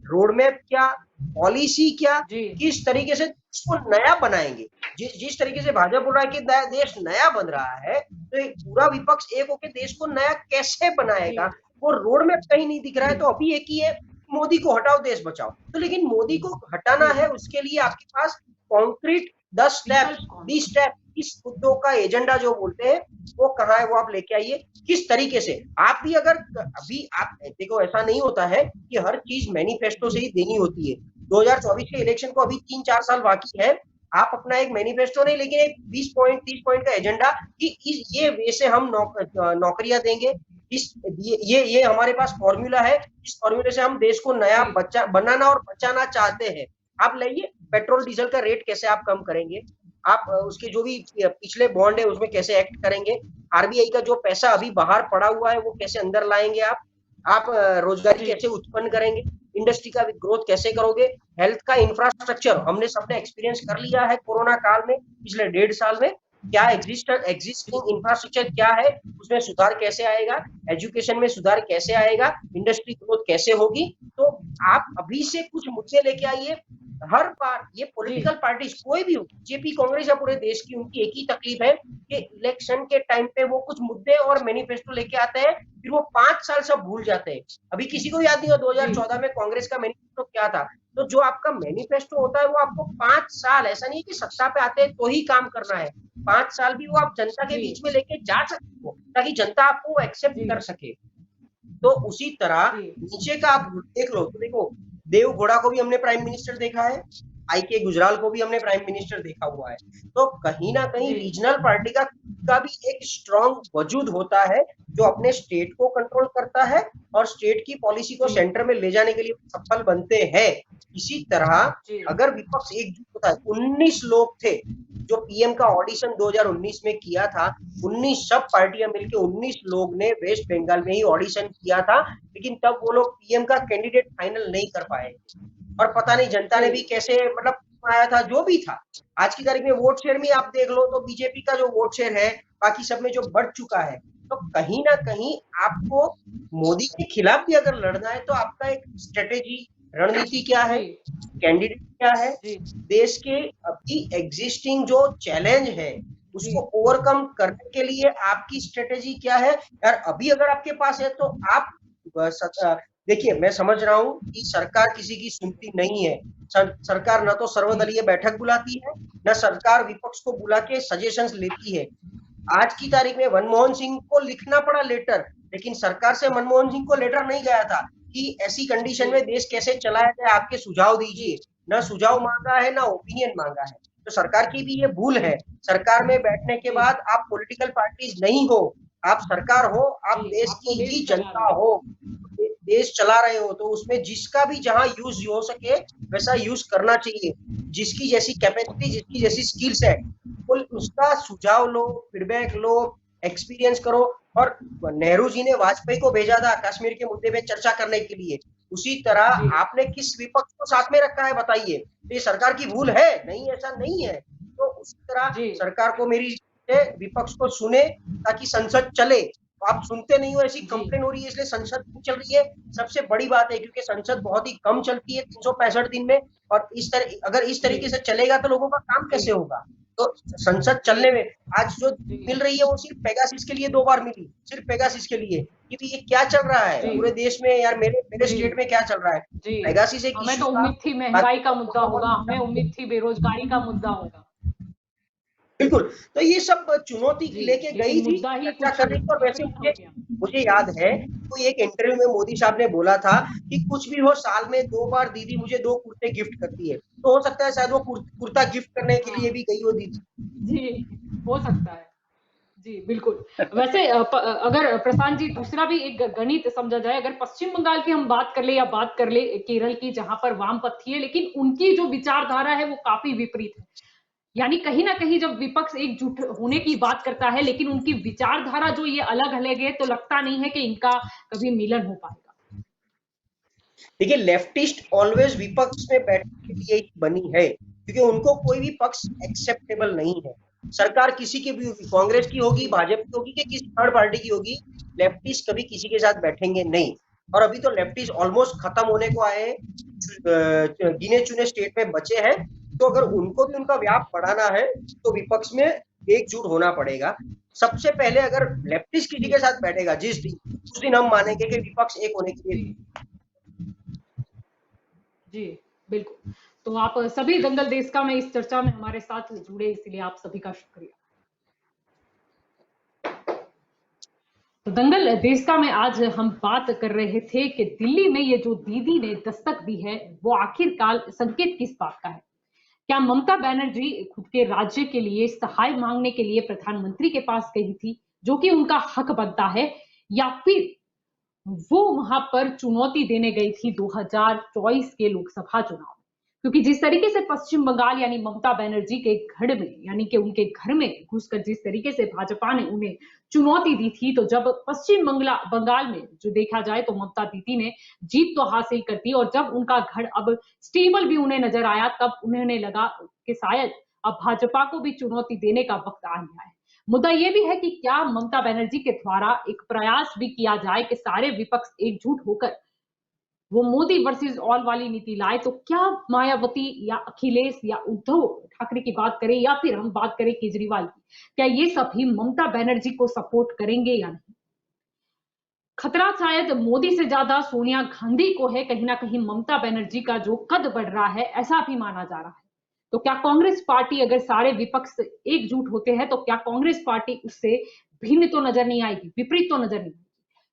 रोड मैप, क्या पॉलिसी, क्या किस तरीके से उसको नया बनाएंगे। जिस तरीके से भाजपा बोल रहा है कि देश नया बन रहा है, तो एक पूरा विपक्ष एक होकर देश को नया कैसे बनाएगा, वो रोड मैप कहीं नहीं दिख रहा है। तो अभी एक ही है, मोदी को हटाओ देश बचाओ। तो लेकिन मोदी को हटाना है, उसके लिए आपके पास कॉन्क्रीट 10 स्टेप 20 स्टेप, इस मुद्दों का एजेंडा जो बोलते हैं वो कहाँ है, वो आप लेके आइए। किस तरीके से आप भी, अगर अभी आप देखो, ऐसा नहीं होता है कि हर चीज मैनिफेस्टो से ही देनी होती है। 2024 के इलेक्शन को अभी 3-4 साल बाकी है, आप अपना एक मैनिफेस्टो नहीं, लेकिन एक 20 पॉइंट 30 पॉइंट का एजेंडा कि ये वे से हम नौकरियां देंगे, इस ये हमारे पास फॉर्मूला है, इस फॉर्मूले से हम देश को नया बनाना और बचाना चाहते हैं। आप लाइए, पेट्रोल डीजल का रेट कैसे आप कम करेंगे, आप उसके जो भी पिछले बॉन्ड है उसमें कैसे एक्ट करेंगे, आरबीआई का जो पैसा अभी बाहर पड़ा हुआ है वो कैसे अंदर लाएंगे, आप रोजगारी कैसे उत्पन्न करेंगे, इंडस्ट्री का ग्रोथ कैसे करोगे, हेल्थ का इंफ्रास्ट्रक्चर हमने सबने एक्सपीरियंस कर लिया है कोरोना काल में, पिछले 1.5 साल में क्या एग्जिस्टिंग इंफ्रास्ट्रक्चर क्या है, उसमें सुधार कैसे आएगा, एजुकेशन में सुधार कैसे आएगा, इंडस्ट्री ग्रोथ कैसे होगी। तो आप अभी से कुछ मुद्दे लेके आइए। हर बार ये पॉलिटिकल पार्टीज कोई भी हो, बीजेपी कांग्रेस या पूरे देश की, उनकी एक ही तकलीफ है कि इलेक्शन के टाइम पे वो कुछ मुद्दे और मैनिफेस्टो लेके आते हैं, फिर वो 5 साल सब भूल जाते हैं। अभी किसी को याद नहीं हो 2014 में कांग्रेस का मैनिफेस्टो क्या था। तो जो आपका मैनिफेस्टो होता है वो आपको 5 साल, ऐसा नहीं है कि सत्ता पे आते हैं तो ही काम करना है, 5 साल भी वो आप जनता के बीच में लेके जा सकते हो ताकि जनता आपको एक्सेप्ट कर सके। तो उसी तरह नीचे का आप देख लो, तो देखो देव गौड़ा को भी हमने प्राइम मिनिस्टर देखा है, आई.के. गुजराल को भी हमने प्राइम मिनिस्टर देखा हुआ है। तो कहीं ना कहीं रीजनल पार्टी का भी एक स्ट्रॉन्ग वजूद होता है जो अपने स्टेट को कंट्रोल करता है और स्टेट की पॉलिसी को सेंटर में ले जाने के लिए सफल बनते हैं। इसी तरह अगर विपक्ष एकजुट होता है, 19 लोग थे जो पीएम का ऑडिशन 2019 में किया था, 19 सब पार्टियां मिलकर 19 लोग ने वेस्ट बंगाल में ही ऑडिशन किया था, लेकिन तब वो लोग पीएम का कैंडिडेट फाइनल नहीं कर पाए और पता नहीं जनता ने भी कैसे मतलब आया था जो भी था। आज की तारीख में वोट शेयर में आप देख लो तो बीजेपी का जो वोट शेयर है बाकी सब में जो बढ़ चुका है। तो कहीं ना कहीं आपको मोदी के खिलाफ भी अगर लड़ना है तो आपका एक स्ट्रेटेजी, रणनीति क्या है, कैंडिडेट क्या है, देश के अभी एग्जिस्टिंग जो चैलेंज है, उसको ओवरकम करने के लिए आपकी स्ट्रेटेजी क्या है यार? अभी अगर आपके पास है तो आप देखिए, मैं समझ रहा हूं कि सरकार किसी की सुनती नहीं है। सरकार न तो सर्वदलीय बैठक बुलाती है, न सरकार विपक्ष को बुला के सजेशंस लेती है। आज की तारीख में मनमोहन सिंह को लिखना पड़ा लेटर, लेकिन सरकार से मनमोहन सिंह को लेटर नहीं गया था कि ऐसी कंडीशन में देश कैसे चलाया जाए, आपके सुझाव दीजिए। ना सुझाव मांगा है, ना ओपिनियन मांगा है। तो सरकार की भी ये भूल है। सरकार में बैठने के बाद आप पॉलिटिकल पार्टीज नहीं हो, आप सरकार हो, आप देश की ही जनता हो, देश चला रहे हो, तो उसमें जिसका भी जहां यूज हो सके वैसा यूज करना चाहिए। जिसकी जैसी कैपेसिटी, जिसकी जैसी स्किल्स है, उसका सुझाव लो, फीडबैक लो, एक्सपीरियंस करो। और नेहरू जी ने वाजपेयी को भेजा था कश्मीर के मुद्दे पे चर्चा करने के लिए, उसी तरह आपने किस विपक्ष को साथ में रखा है बताइए? तो ये सरकार की भूल है? नहीं, ऐसा नहीं है। तो उसी तरह सरकार को मेरी विपक्ष को सुने ताकि संसद चले। आप सुनते नहीं हो, ऐसी कंप्लेन हो रही है इसलिए संसद नहीं चल रही है, सबसे बड़ी बात है, क्योंकि संसद बहुत ही कम चलती है 365 दिन में। और अगर इस तरीके से चलेगा तो लोगों का काम कैसे होगा? तो संसद चलने में आज जो मिल रही है वो सिर्फ पेगासिस के लिए 2 बार मिली, सिर्फ पेगासिस के लिए। क्योंकि ये क्या चल रहा है पूरे देश में यार, मेरे स्टेट में क्या चल रहा है? पेगासिस एक हमें तो उम्मीद थी महंगाई का मुद्दा होगा, हमें उम्मीद थी बेरोजगारी का मुद्दा होगा। बिल्कुल, तो ये सब चुनौती लेके गई थी चर्चा करने की। और वैसे मुझे याद है कोई एक इंटरव्यू में मोदी साहब ने बोला था कि कुछ भी हो, साल में 2 बार दीदी मुझे 2 कुर्ते गिफ्ट करती है। तो हो सकता है शायद वो कुर्ता गिफ्ट करने के लिए भी गई हो दीदी। जी, हो सकता है। जी बिल्कुल। वैसे अगर प्रशांत जी दूसरा भी एक गणित समझा जाए, अगर पश्चिम बंगाल की हम बात कर ले या बात कर ले केरल की, जहां पर वामपंथी है, लेकिन उनकी जो विचारधारा है वो काफी विपरीत है। यानी कहीं ना कहीं जब विपक्ष एकजुट होने की बात करता है, लेकिन उनकी विचारधारा जो ये अलग अलग है, तो लगता नहीं है कि इनका कभी मिलन हो पाएगा। देखिए, लेफ्टिस्ट ऑलवेज विपक्ष में बैठने के लिए ही बनी है, क्योंकि उनको कोई भी पक्ष एक्सेप्टेबल नहीं है। सरकार किसी की भी होगी, कांग्रेस की होगी, भाजपा की होगी, कि किसी थर्ड पार्टी की होगी, लेफ्टिस्ट कभी किसी के साथ बैठेंगे नहीं। और अभी तो लेफ्टिस्ट ऑलमोस्ट खत्म होने को आए हैं, गिने चुने स्टेट में बचे हैं। तो अगर उनको भी उनका व्याप बढ़ाना है तो विपक्ष में एकजुट होना पड़ेगा। सबसे पहले अगर लेफ्टिस्ट किसी के साथ बैठेगा जिस दिन, उस दिन हम मानेंगे कि विपक्ष एक होने के लिए। जी बिल्कुल। तो आप सभी दंगल देश का में इस चर्चा में हमारे साथ जुड़े, इसलिए आप सभी का शुक्रिया। तो दंगल देश का में आज हम बात कर रहे थे कि दिल्ली में ये जो दीदी ने दस्तक दी है, वो आखिरकार संकेत किस बात का है? क्या ममता बनर्जी खुद के राज्य के लिए सहाय मांगने के लिए प्रधानमंत्री के पास गई थी, जो कि उनका हक बनता है, या फिर वो वहां पर चुनौती देने गई थी 2024 के लोकसभा चुनाव? क्योंकि जिस तरीके से पश्चिम बंगाल यानी ममता बनर्जी के घर में, यानी कि उनके घर में घुसकर जिस तरीके से भाजपा ने उन्हें चुनौती दी थी, तो जब पश्चिम बंगाल में जो देखा जाए तो ममता दीदी ने जीत तो हासिल कर दी, और जब उनका घर अब स्टेबल भी उन्हें नजर आया, तब उन्हें लगा कि शायद अब भाजपा को भी चुनौती देने का वक्त आ गया है। मुद्दा यह भी है कि क्या ममता बनर्जी के द्वारा एक प्रयास भी किया जाए कि सारे विपक्ष एकजुट होकर वो मोदी वर्सेस ऑल वाली नीति लाए? तो क्या मायावती या अखिलेश या उद्धव ठाकरे की बात करें, या फिर हम बात करें केजरीवाल की, क्या ये सभी ममता बनर्जी को सपोर्ट करेंगे या नहीं? खतरा शायद मोदी से ज्यादा सोनिया गांधी को है। कहीं ना कहीं ममता बनर्जी का जो कद बढ़ रहा है, ऐसा भी माना जा रहा है। तो क्या कांग्रेस पार्टी, अगर सारे विपक्ष एकजुट होते हैं, तो क्या कांग्रेस पार्टी उससे भिन्न तो नजर नहीं आएगी, विपरीत तो नजर नहीं आएगी?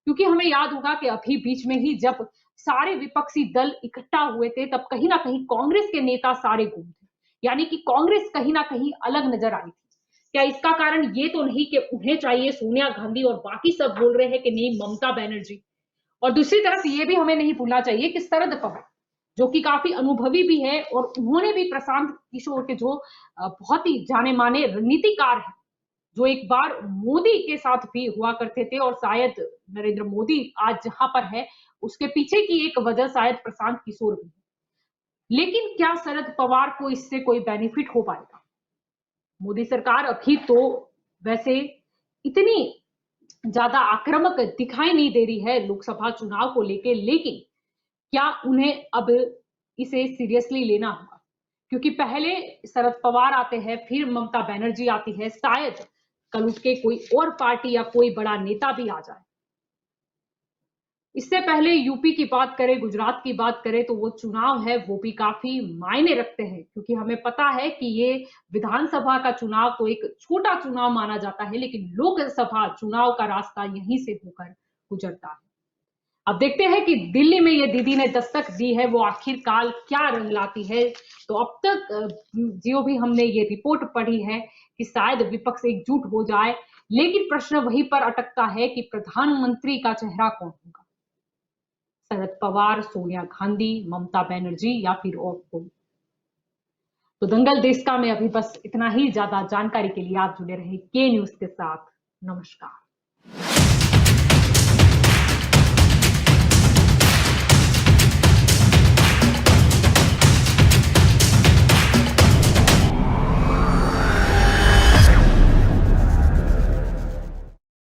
क्योंकि हमें याद होगा कि अभी बीच में ही जब सारे विपक्षी दल इकट्ठा हुए थे, तब कहीं ना कहीं कांग्रेस के नेता सारे गुम थे, यानी कि कांग्रेस कहीं ना कहीं अलग नजर आई थी। क्या इसका कारण ये तो नहीं कि उन्हें चाहिए सोनिया गांधी और बाकी सब बोल रहे हैं कि नहीं ममता बनर्जी? और दूसरी तरफ ये भी हमें नहीं भूलना चाहिए कि शरद पवार, जो कि काफी अनुभवी भी है, और उन्होंने भी प्रशांत किशोर के जो बहुत ही जाने माने रणनीतिकार है, जो एक बार मोदी के साथ भी हुआ करते थे, और शायद नरेंद्र मोदी आज जहां पर है उसके पीछे की एक वजह शायद प्रशांत किशोर भी है। लेकिन क्या शरद पवार को इससे कोई बेनिफिट हो पाएगा? मोदी सरकार अभी तो वैसे इतनी ज्यादा आक्रामक दिखाई नहीं दे रही है लोकसभा चुनाव को लेकर, लेकिन क्या उन्हें अब इसे सीरियसली लेना होगा? क्योंकि पहले शरद पवार आते हैं, फिर ममता बनर्जी आती है, शायद कल उठ के कोई और पार्टी या कोई बड़ा नेता भी आ जाए। इससे पहले यूपी की बात करें, गुजरात की बात करें, तो वो चुनाव है वो भी काफी मायने रखते हैं, क्योंकि हमें पता है कि ये विधानसभा का चुनाव तो एक छोटा चुनाव माना जाता है, लेकिन लोकसभा चुनाव का रास्ता यहीं से होकर गुजरता है। अब देखते हैं कि दिल्ली में ये दीदी ने दस्तक दी है, वो आखिरकार क्या रंग लाती है। तो अब तक जो भी हमने ये रिपोर्ट पढ़ी है कि शायद विपक्ष एकजुट हो जाए, लेकिन प्रश्न वहीं पर अटकता है कि प्रधानमंत्री का चेहरा कौन होगा, शरद पवार, सोनिया गांधी, ममता बनर्जी या फिर और कोई। तो दंगल देश का में अभी बस इतना ही। ज्यादा जानकारी के लिए आप जुड़े रहे के न्यूज के साथ। नमस्कार।